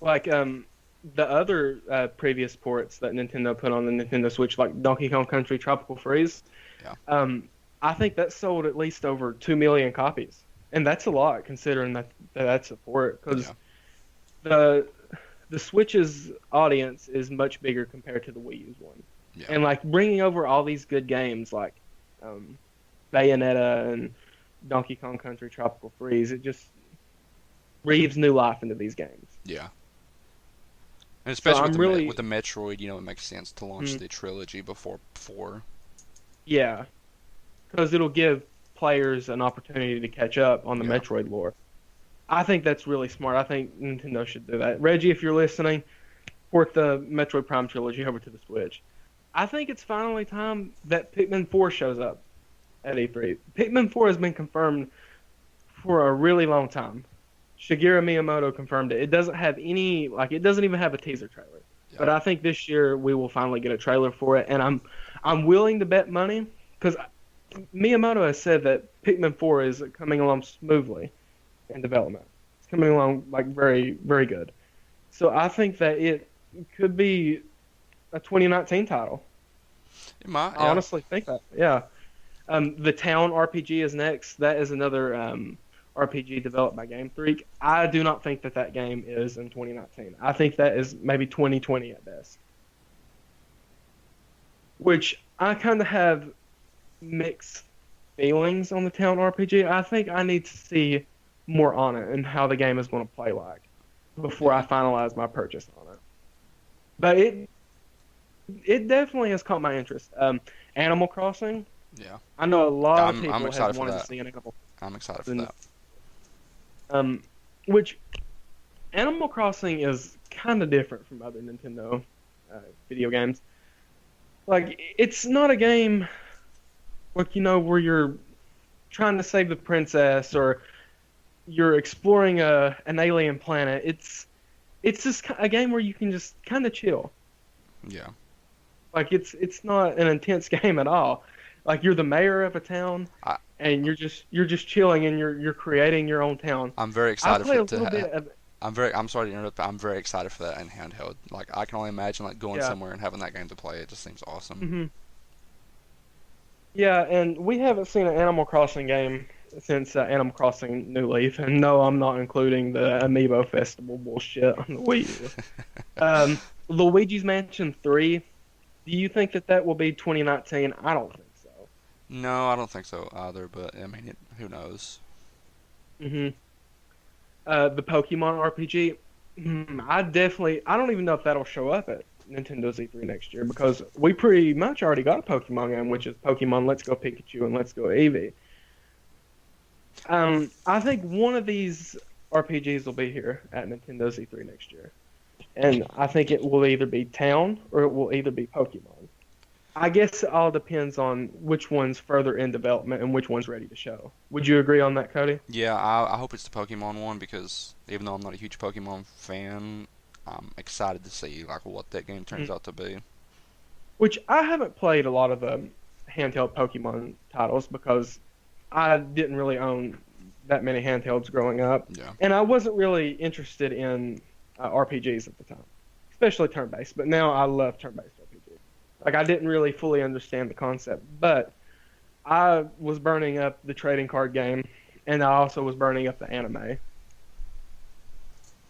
Like the other previous ports that Nintendo put on the Nintendo Switch, like Donkey Kong Country Tropical Freeze. Yeah. I think that sold at least over 2 million copies, and that's a lot considering that's a port because the Switch's audience is much bigger compared to the Wii U's one. Yeah. And like bringing over all these good games like um, Bayonetta and Donkey Kong Country Tropical Freeze, it just breathes new life into these games. Yeah. And So especially with I'm with really, the Metroid, it makes sense to launch mm, the trilogy before 4. yeah, because it'll give players an opportunity to catch up on the Yeah. Metroid lore. I think that's really smart. I think Nintendo should do that. Reggie, if you're listening, port the Metroid Prime trilogy over to the Switch. I think it's finally time that Pikmin 4 shows up at E3. Pikmin 4 has been confirmed for a really long time. Shigeru Miyamoto confirmed it. It doesn't have any, like, it doesn't even have a teaser trailer. Yeah. But I think this year we will finally get a trailer for it, and I'm willing to bet money because Miyamoto has said that Pikmin 4 is coming along smoothly in development. It's coming along like very very good. So I think that it could be a 2019 title. It might. I Yeah. honestly think that. Yeah. The Town RPG is next. That is another RPG developed by Game Freak. I do not think that that game is in 2019. I think that is maybe 2020 at best. Which I kind of have mixed feelings on the Town RPG. I think I need to see more on it and how the game is going to play like before I finalize my purchase on it. But it definitely has caught my interest. Animal Crossing. Yeah. I know a lot of I'm people excited have for wanted to that. see Animal I'm excited for Crossing. that. Which Animal Crossing is kind of different from other Nintendo uh, video games. Like it's not a game like where you're trying to save the princess or you're exploring an alien planet. It's just a game where you can just kind of chill. Yeah. Like it's not an intense game at all. Like you're the mayor of a town I and you're just chilling and you're creating your own town. I'm very I excited played for a it to little bit of I'm sorry to interrupt, but I'm very excited for that in handheld. Like I can only imagine like going yeah. somewhere and having that game to play. It just seems awesome. hmm Yeah, and we haven't seen an Animal Crossing game since Animal Crossing New Leaf, and no, I'm not including the Amiibo Festival bullshit on the Wii U. Luigi's Mansion 3, do you think that that will be 2019? I don't think so. No, I don't think so either. But I mean, who knows? hmm the Pokemon RPG, I don't even know if that'll show up at Nintendo's E3 next year because we pretty much already got a Pokemon game, which is Pokemon Let's Go Pikachu and Let's Go Eevee. I think one of these RPGs will be here at Nintendo's E3 next year. And I think it will either be Town or it will either be Pokemon. I guess it all depends on which one's further in development and which one's ready to show. Would you agree on that, Cody? Yeah, I hope it's the Pokemon one because even though I'm not a huge Pokemon fan, I'm excited to see like what that game turns Mhm. out to be. Which I haven't played a lot of handheld Pokemon titles because I didn't really own that many handhelds growing up. Yeah. And I wasn't really interested in RPGs at the time, especially turn-based. But now I love turn-based RPGs. Like I didn't really fully understand the concept, but I was burning up the trading card game, and I also was burning up the anime.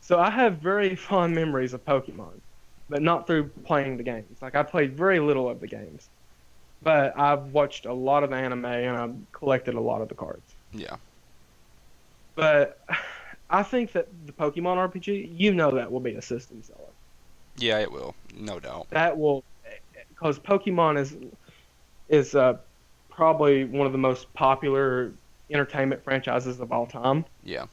So I have very fond memories of Pokemon, but not through playing the games. Like I played very little of the games, but I've watched a lot of anime and I've collected a lot of the cards. Yeah. But I think that the Pokemon RPG, that will be a system seller. Yeah, it will, no doubt. That will, because Pokemon is probably one of the most popular entertainment franchises of all time. Yeah.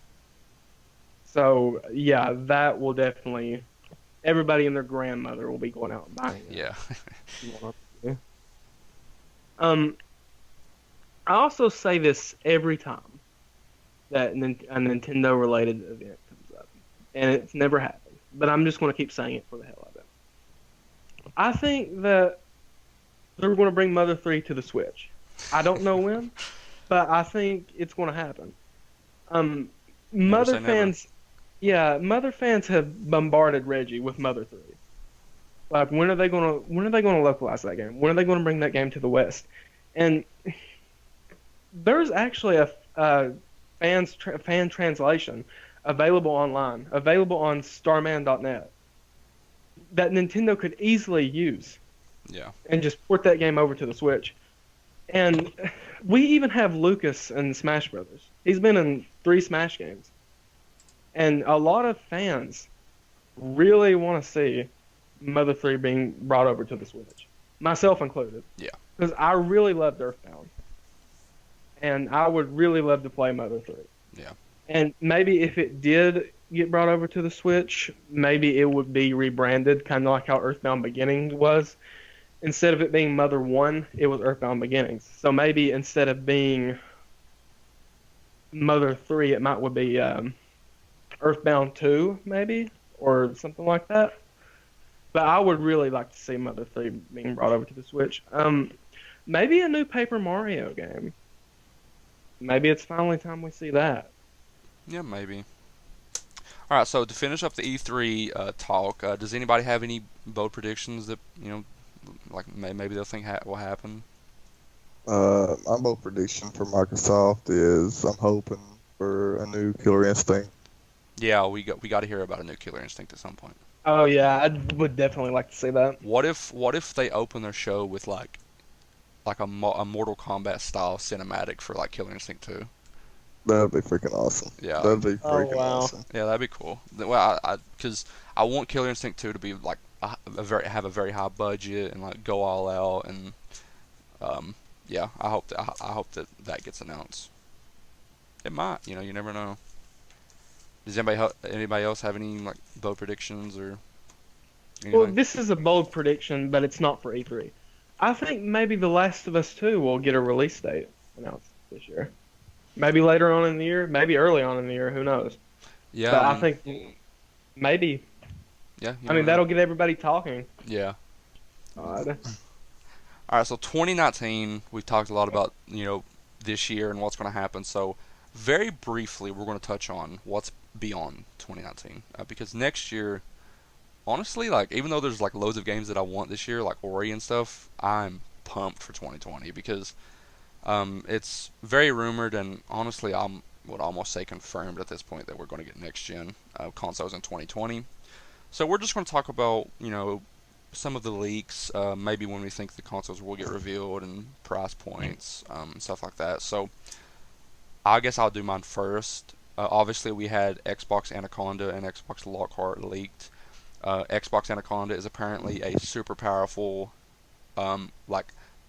So yeah, that will definitely. Everybody and their grandmother will be going out and buying it. Yeah. Yeah. I also say this every time that a Nintendo-related event comes up, and it's never happened. But I'm just going to keep saying it for the hell of it. I think that they're going to bring Mother 3 to the Switch. I don't know when, but I think it's going to happen. Mother fans, yeah, Mother fans have bombarded Reggie with Mother 3. Like, when are they going to localize that game? When are they going to bring that game to the West? And there's actually a fan translation available online, available on Starman.net that Nintendo could easily use Yeah. and just port that game over to the Switch. And we even have Lucas in Smash Brothers. He's been in 3 Smash games. And a lot of fans really want to see Mother 3 being brought over to the Switch, myself included. Yeah. Because I really loved Earthbound. And I would really love to play Mother 3. Yeah. And maybe if it did get brought over to the Switch, maybe it would be rebranded, kind of like how Earthbound Beginnings was. Instead of it being Mother 1, it was Earthbound Beginnings. So maybe instead of being Mother 3, it might would be Earthbound 2, maybe, or something like that. But I would really like to see Mother 3 being brought over to the Switch. Maybe a new Paper Mario game. Maybe it's finally time we see that. Yeah, maybe. All right, so to finish up the E3 talk, does anybody have any bold predictions that, like maybe they'll think will happen? My bold prediction for Microsoft is I'm hoping for a new Killer Instinct. Yeah, we got to hear about a new Killer Instinct at some point. Oh yeah, I would definitely like to see that. What if they open their show with like a Mortal Kombat style cinematic for like Killer Instinct 2? That'd be freaking awesome. Yeah. That'd be freaking wow. awesome. Yeah, that'd be cool. Well, because I want Killer Instinct 2 to be like have a very high budget and like go all out, and yeah, I hope that gets announced. It might, you never know. Does anybody else have any like bold predictions or anything? Well, this is a bold prediction, but it's not for E3. I think maybe The Last of Us 2 will get a release date announced this year. Maybe later on in the year, maybe early on in the year, who knows? Yeah, But I think maybe. Yeah. I mean, that'll get everybody talking. Yeah. God. All right, so 2019, we've talked a lot about, this year and what's going to happen. So very briefly, we're going to touch on what's beyond 2019. Because next year, honestly, like, even though there's, like, loads of games that I want this year, like Ori and stuff, I'm pumped for 2020 because it's very rumored, and honestly, I would almost say confirmed at this point that we're going to get next-gen consoles in 2020. So we're just going to talk about, some of the leaks, maybe when we think the consoles will get revealed and price points, stuff like that. So I guess I'll do mine first. Obviously, we had Xbox Anaconda and Xbox Lockhart leaked. Xbox Anaconda is apparently a super powerful,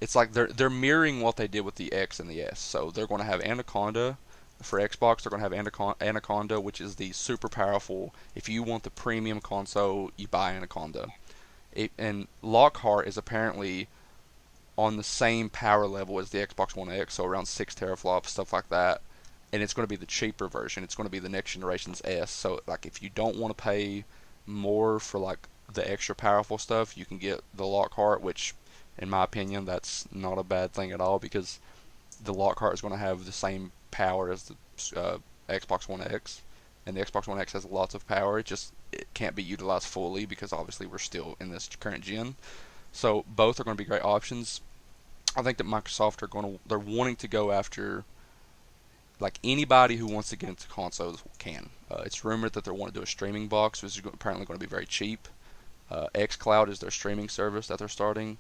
it's like they're mirroring what they did with the X and the S. So they're going to have Anaconda for Xbox. They're going to have Anaconda, which is the super powerful. If you want the premium console, you buy Anaconda. And Lockhart is apparently on the same power level as the Xbox One X, so around 6 teraflops, stuff like that. And it's going to be the cheaper version. It's going to be the next generation's S. So like if you don't want to pay more for like the extra powerful stuff, you can get the Lockhart, which in my opinion that's not a bad thing at all because the Lockhart is going to have the same power as the Xbox One X, and the Xbox One X has lots of power. It can't be utilized fully because obviously we're still in this current gen. So both are going to be great options. I think that Microsoft they're wanting to go after like anybody who wants to get into consoles can. It's rumored that they want to do a streaming box, which is apparently going to be very cheap. xCloud is their streaming service that they're starting.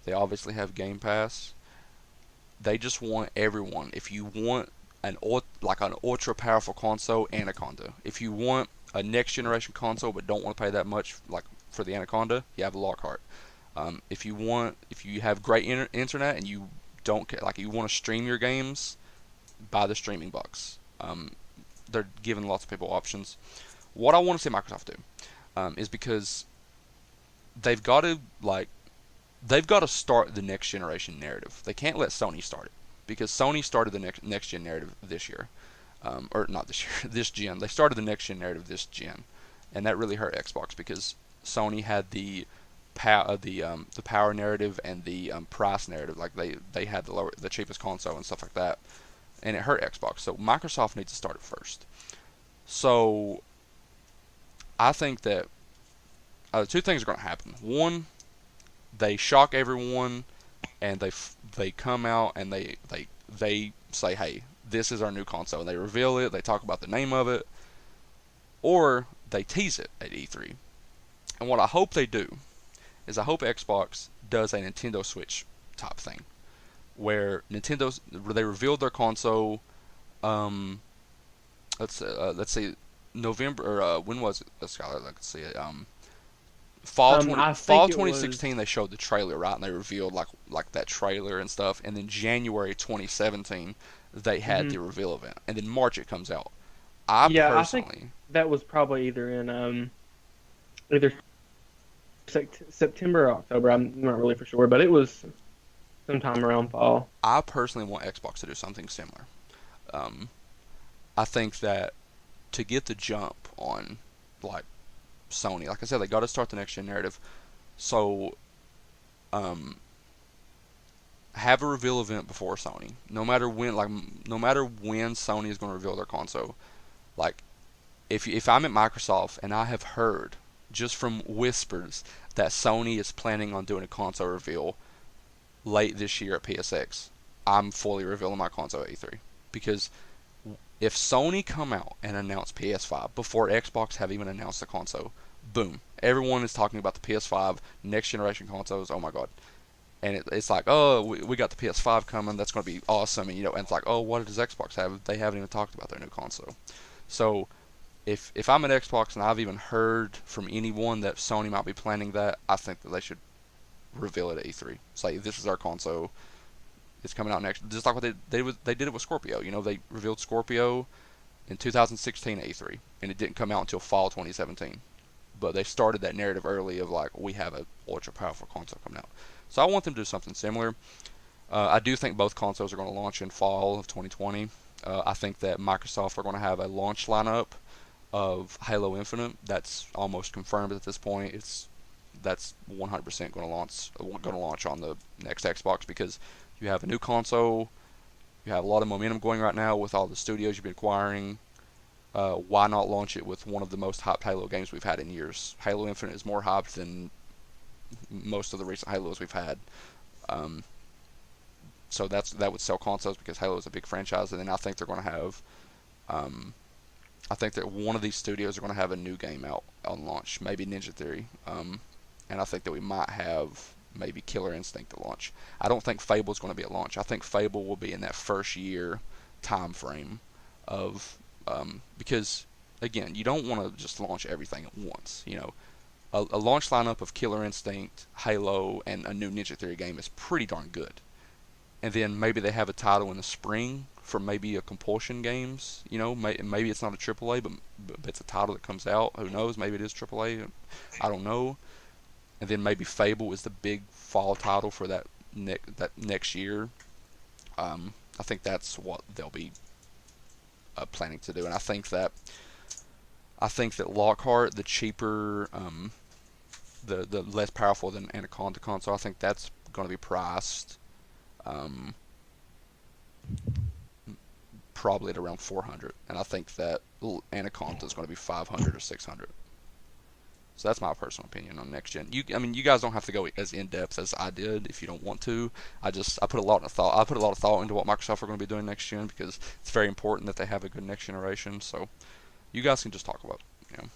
They obviously have Game Pass. They just want everyone. If you want an ultra powerful console, Anaconda. If you want a next generation console but don't want to pay that much like for the Anaconda, you have a Lockhart. If you have great internet and you don't care, like you want to stream your games, buy the streaming box. They're giving lots of people options. What I want to see Microsoft do is because they've got to start the next generation narrative. They can't let Sony start it because Sony started the next gen narrative this year. Or not this year, this gen. They started the next gen narrative this gen, and that really hurt Xbox because Sony had the power narrative and the price narrative. Like they had the cheapest console and stuff like that, and it hurt Xbox. So Microsoft needs to start it first. So I think that two things are going to happen. One, they shock everyone, and they come out and they say, hey, this is our new console. And they reveal it. They talk about the name of it, or they tease it at E3. And what I hope they do is I hope Xbox does a Nintendo Switch type thing, where they revealed their console. Um, let's see, November or when was it, Skylar? Let's see it. I Fall think it was. 2016 they showed the trailer, right, and they revealed like that trailer and stuff, and then January 2017 they had Hmm. the reveal event, and then March it comes out. I Yeah, I think personally, that was probably either September or October. I'm not really for sure, but it was sometime around fall. I personally want Xbox to do something similar. Um, I think that to get the jump on like Sony, like I said, they got to start the next gen narrative. So, um, have a reveal event before Sony. No matter when Sony is going to reveal their console. Like, if I'm at Microsoft and I have heard just from whispers that Sony is planning on doing a console reveal late this year at PSX, I'm fully revealing my console at E3 because if Sony come out and announce PS5 before Xbox have even announced the console, boom, everyone is talking about the PS5 next generation consoles. Oh my god! And it's like, oh, we got the PS5 coming. That's going to be awesome. And and it's like, oh, what does Xbox have? They haven't even talked about their new console. So if I'm at Xbox and I've even heard from anyone that Sony might be planning that, I think that they should reveal it at E3. Say this is our console. It's coming out next. Just like what they did it with Scorpio. They revealed Scorpio in 2016 at E3, and it didn't come out until fall 2017. But they started that narrative early of like we have a ultra powerful console coming out. So I want them to do something similar. I do think both consoles are going to launch in fall of 2020. I think that Microsoft are going to have a launch lineup of Halo Infinite. That's almost confirmed at this point. That's 100% going to launch on the next Xbox because you have a new console. You have a lot of momentum going right now with all the studios you've been acquiring. Why not launch it with one of the most hyped Halo games we've had in years? Halo Infinite is more hyped than most of the recent Halos we've had. Um, so that would sell consoles because Halo is a big franchise, and then I think they're going to have. I think that one of these studios are going to have a new game out on launch, maybe Ninja Theory, and I think that we might have maybe Killer Instinct at launch. I don't think Fable is going to be at launch. I think Fable will be in that first year time frame of because again, you don't want to just launch everything at once. A launch lineup of Killer Instinct, Halo, and a new Ninja Theory game is pretty darn good. And then maybe they have a title in the spring for maybe a Compulsion Games. Maybe it's not a AAA, but it's a title that comes out. Who knows? Maybe it is AAA. I don't know. And then maybe Fable is the big fall title for that next year. I think that's what they'll be planning to do, and I think that Lockhart, the cheaper, the less powerful than Anaconda console, I think that's going to be priced um, probably at around 400, and I think that Anaconda is going to be 500 or 600. So that's my personal opinion on next gen. You guys don't have to go as in depth as I did if you don't want to. I put a lot of thought. I put a lot of thought into what Microsoft are going to be doing next gen because it's very important that they have a good next generation. So you guys can just talk about, you know.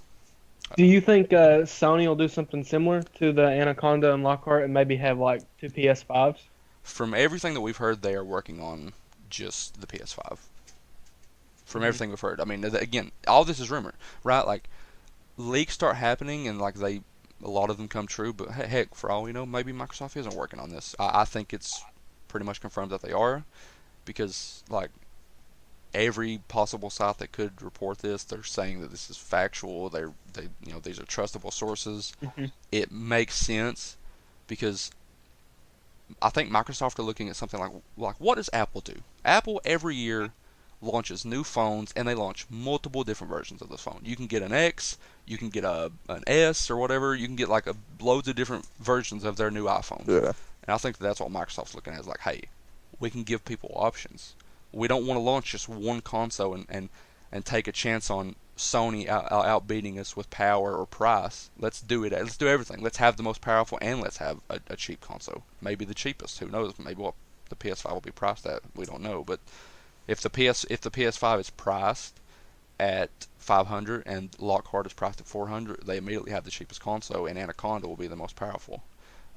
Do you think Sony will do something similar to the Anaconda and Lockhart and maybe have like two PS5s? From everything that we've heard, they are working on just the PS5. From Hmm. everything we've heard, I mean, again, all this is rumor, right? Like leaks start happening, and like a lot of them come true. But heck, for all we know, maybe Microsoft isn't working on this. I think it's pretty much confirmed that they are, because like every possible site that could report this, they're saying that this is factual. These are trustable sources. Hmm. It makes sense because I think Microsoft are looking at something like what does Apple do? Apple every year launches new phones, and they launch multiple different versions of this phone. You can get an X, you can get an S or whatever. You can get like loads of different versions of their new iPhones. Yeah. And I think that's what Microsoft's looking at is like, hey, we can give people options. We don't want to launch just one console and take a chance on Sony outbeating us with power or price. Let's do it. Let's do everything. Let's have the most powerful and let's have a cheap console. Maybe the cheapest. Who knows? Maybe what the PS5 will be priced at. We don't know. But if the PS5 is priced at 500 and Lockhart is priced at 400, they immediately have the cheapest console, and Anaconda will be the most powerful.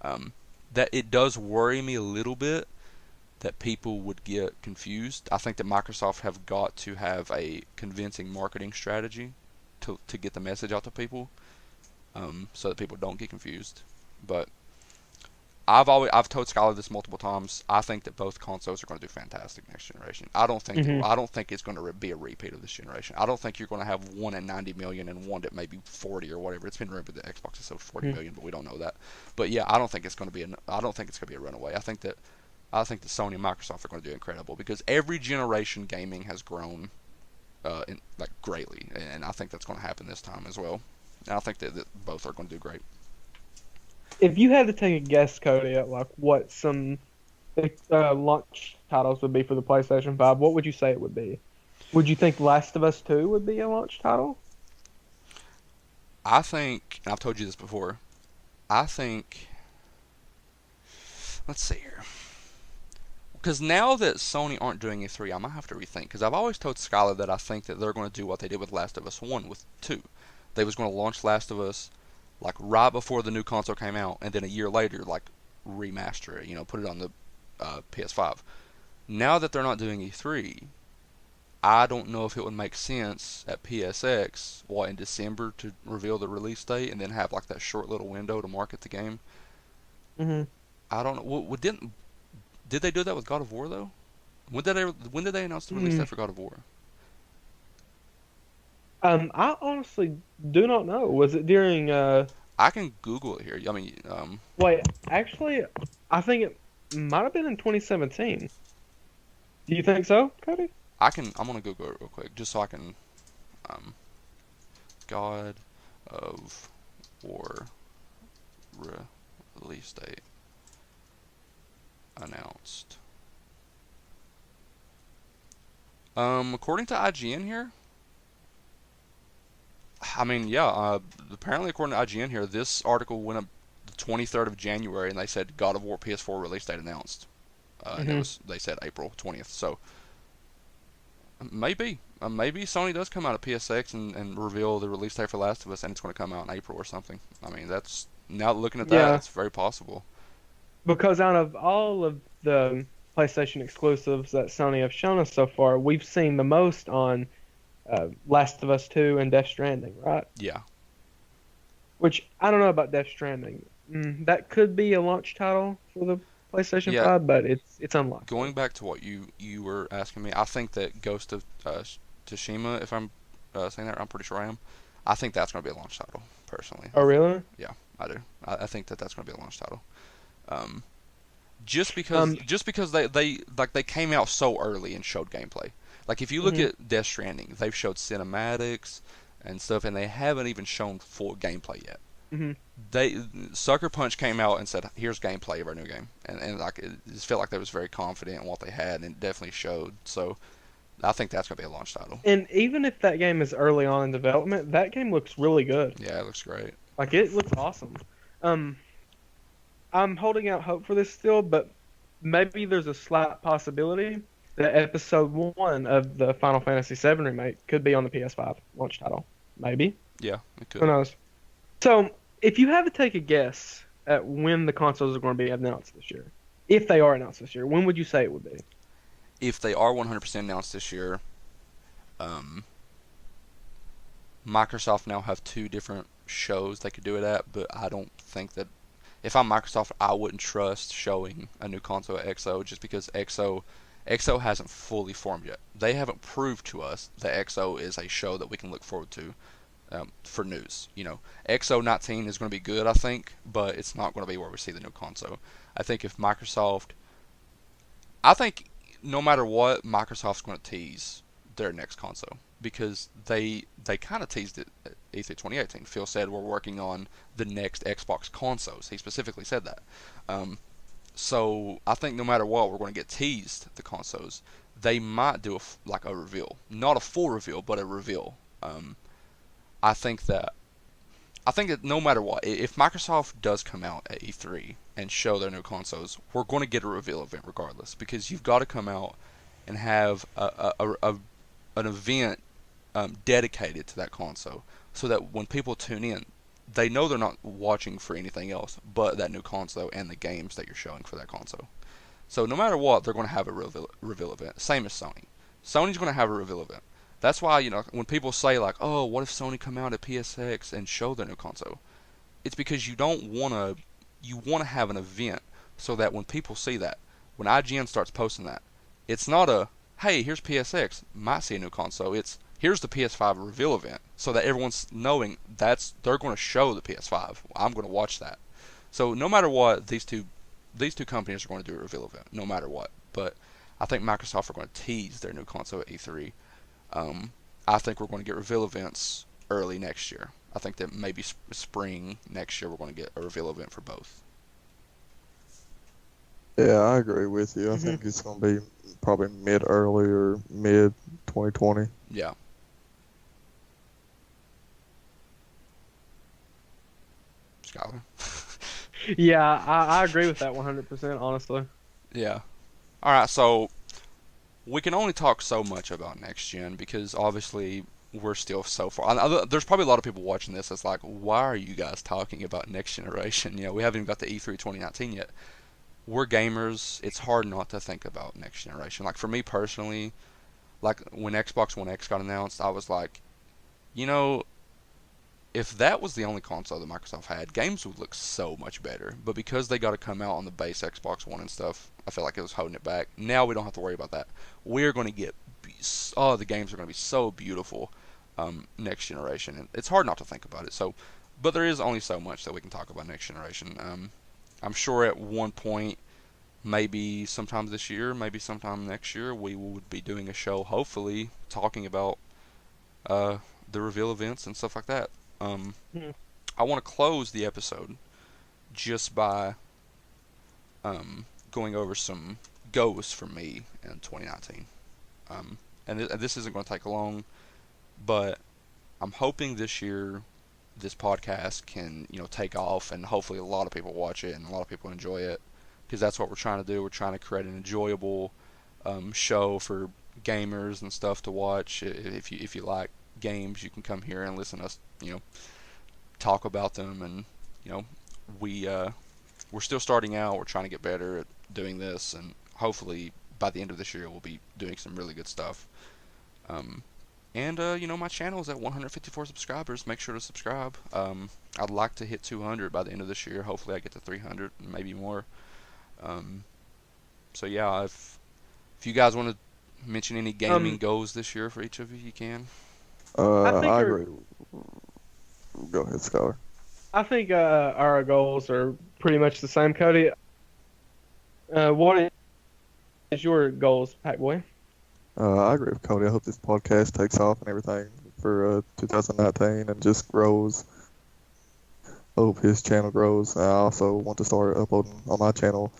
Um, that it does worry me a little bit that people would get confused. I think that Microsoft have got to have a convincing marketing strategy to get the message out to people, so that people don't get confused. But I've told Skylar this multiple times. I think that both consoles are going to do fantastic next generation. Hmm. I don't think it's going to be a repeat of this generation. I don't think you're going to have one at 90 million and one at maybe 40 or whatever. It's been rumored that Xbox is sold 40 million, but we don't know that. But yeah, I don't think it's going to be I don't think it's going to be a runaway. I think that Sony and Microsoft are going to do incredible because every generation gaming has grown like greatly, and I think that's going to happen this time as well. And I think that both are going to do great. If you had to take a guess, Cody, at like what some launch titles would be for the PlayStation 5, what would you say it would be? Would you think Last of Us 2 would be a launch title? I think, and I've told you this before, I think, let's see here. Because now that Sony aren't doing E3, I might have to rethink. Because I've always told Skylar that I think that they're going to do what they did with Last of Us 1 with 2. They was going to launch Last of Us like right before the new console came out, and then a year later, like remaster it, put it on the PS5. Now that they're not doing E3, I don't know if it would make sense at PSX, in December to reveal the release date and then have like that short little window to market the game. Hmm. I don't know. Did they do that with God of War though? When did they announce the release date for God of War? I honestly do not know. Was it during? I can Google it here. I mean, Wait, actually, I think it might have been in 2017. Do you think so, Cody? I'm gonna Google it real quick just so I can. Um, God of War release date announced. According to IGN here, I mean, yeah. Apparently, according to IGN here, this article went up the 23rd of January, and they said God of War PS4 release date announced. And Hmm. they said April 20th. So maybe Sony does come out at PSX and reveal the release date for Last of Us, and it's going to come out in April or something. I mean, that's now looking at that, Yeah, it's very possible. because out of all of the PlayStation exclusives that Sony have shown us so far, we've seen the most on Last of Us 2 and Death Stranding, right? Yeah, Which I don't know about Death Stranding. That could be a launch title for the PlayStation yeah. 5, but it's unlikely. Going back to what you were asking me, I think that Ghost of Tsushima, if I'm saying that, I'm pretty sure I am. I think that's going to be a launch title, personally. Oh, really? Yeah, I do. I think that that's going to be a launch title. Um, just because Um, they came out so early and showed gameplay. Like if you look mhm. at Death Stranding, they've showed cinematics and stuff, and they haven't even shown full gameplay yet. Mhm. They Sucker Punch came out and said, "Here's gameplay of our new game," and like it just felt like they was very confident in what they had, and it definitely showed. So I think that's gonna be a launch title. And even if that game is early on in development, that game looks really good. Yeah, it looks great. Like it looks awesome. Um, I'm holding out hope for this still, but maybe there's a slight possibility that Episode 1 of the Final Fantasy VII remake could be on the PS5 launch title. Maybe. Yeah, it Who could. knows? So, if you had to take a guess at when the consoles are going to be announced this year, if they are announced this year, when would you say it would be? If they are 100% announced this year, um, Microsoft now have two different shows they could do it at, but I don't think that if I'm Microsoft, I wouldn't trust showing a new console at XO just because XO hasn't fully formed yet. They haven't proved to us that XO is a show that we can look forward to for news. XO 19 is going to be good, I think, but it's not going to be where we see the new console. I think if Microsoft, I think no matter what, Microsoft's going to tease their next console because they kind of teased it at E3 2018. Phil said we're working on the next Xbox consoles. He specifically said that. So I think no matter what, we're going to get teased the consoles. They might do like a reveal, not a full reveal, but a reveal. I think that no matter what, if Microsoft does come out at E3 and show their new consoles, we're going to get a reveal event regardless because you've got to come out and have an event dedicated to that console so that when people tune in, they know they're not watching for anything else but that new console and the games that you're showing for that console. So no matter what, they're going to have a reveal event. Same as Sony. Sony's going to have a reveal event. That's why, when people say like, "Oh, what if Sony come out at PSX and show their new console?" It's because you want to have an event so that when people see that, when IGN starts posting that, it's not a, "Hey, here's PSX, might see a new console." It's, "Here's the PS5 reveal event," so that everyone's knowing they're going to show the PS5. I'm going to watch that. So no matter what, these two companies are going to do a reveal event, no matter what. But I think Microsoft are going to tease their new console at E3. I think we're going to get reveal events early next year. I think that maybe spring next year we're going to get a reveal event for both. Yeah, I agree with you. I think it's going to be probably mid-early or mid-2020. Yeah. Skylar? Yeah, I agree with that 100%, honestly. Yeah. All right, so we can only talk so much about next gen because obviously we're still so far. There's probably a lot of people watching this that's like, "Why are you guys talking about next generation?" We haven't even got the E3 2019 yet. We're gamers. It's hard not to think about next generation. Like for me personally, like when Xbox One X got announced, I was like, you know, if that was the only console that Microsoft had, games would look so much better. But because they got to come out on the base Xbox One and stuff, I feel like it was holding it back. Now we don't have to worry about that. We're going to get, the games are going to be so beautiful next generation. And it's hard not to think about it. So, but there is only so much that we can talk about next generation. I'm sure at one point, maybe sometime this year, maybe sometime next year, we would be doing a show, hopefully, talking about uh, the reveal events and stuff like that. Um, Hmm. I want to close the episode just by going over some goals for me in 2019. And this isn't going to take long, but I'm hoping this year this podcast can take off and hopefully a lot of people watch it and a lot of people enjoy it because that's what we're trying to do. We're trying to create an enjoyable show for gamers and stuff to watch. If you like games, you can come here and listen to us talk about them. And you know we we're still starting out. We're trying to get better at doing this, and hopefully by the end of this year we'll be doing some really good stuff. Um, and my channel is at 154 subscribers. Make sure to subscribe. I'd like to hit 200 by the end of this year. Hopefully I get to 300 and maybe more. Um, so yeah, if you guys want to mention any gaming goals this year for each of you, you can. I think I our agree. Go ahead, Scholar. I think our goals are pretty much the same, Cody. What is your goals, Packboy? I agree with Cody. I hope this podcast takes off and everything for 2019 and just grows. I hope his channel grows. I also want to start uploading on my channel,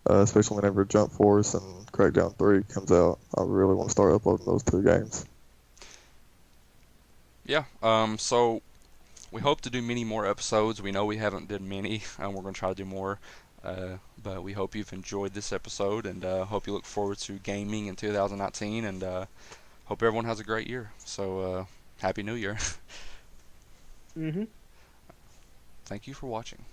especially whenever Jump Force and Crackdown 3 comes out. I really want to start uploading those two games. Yeah. So we hope to do many more episodes. We know we haven't did many, and we're going to try to do more. But we hope you've enjoyed this episode, and hope you look forward to gaming in 2019, and hope everyone has a great year. So, Happy New Year. Mm-hmm. Thank you for watching.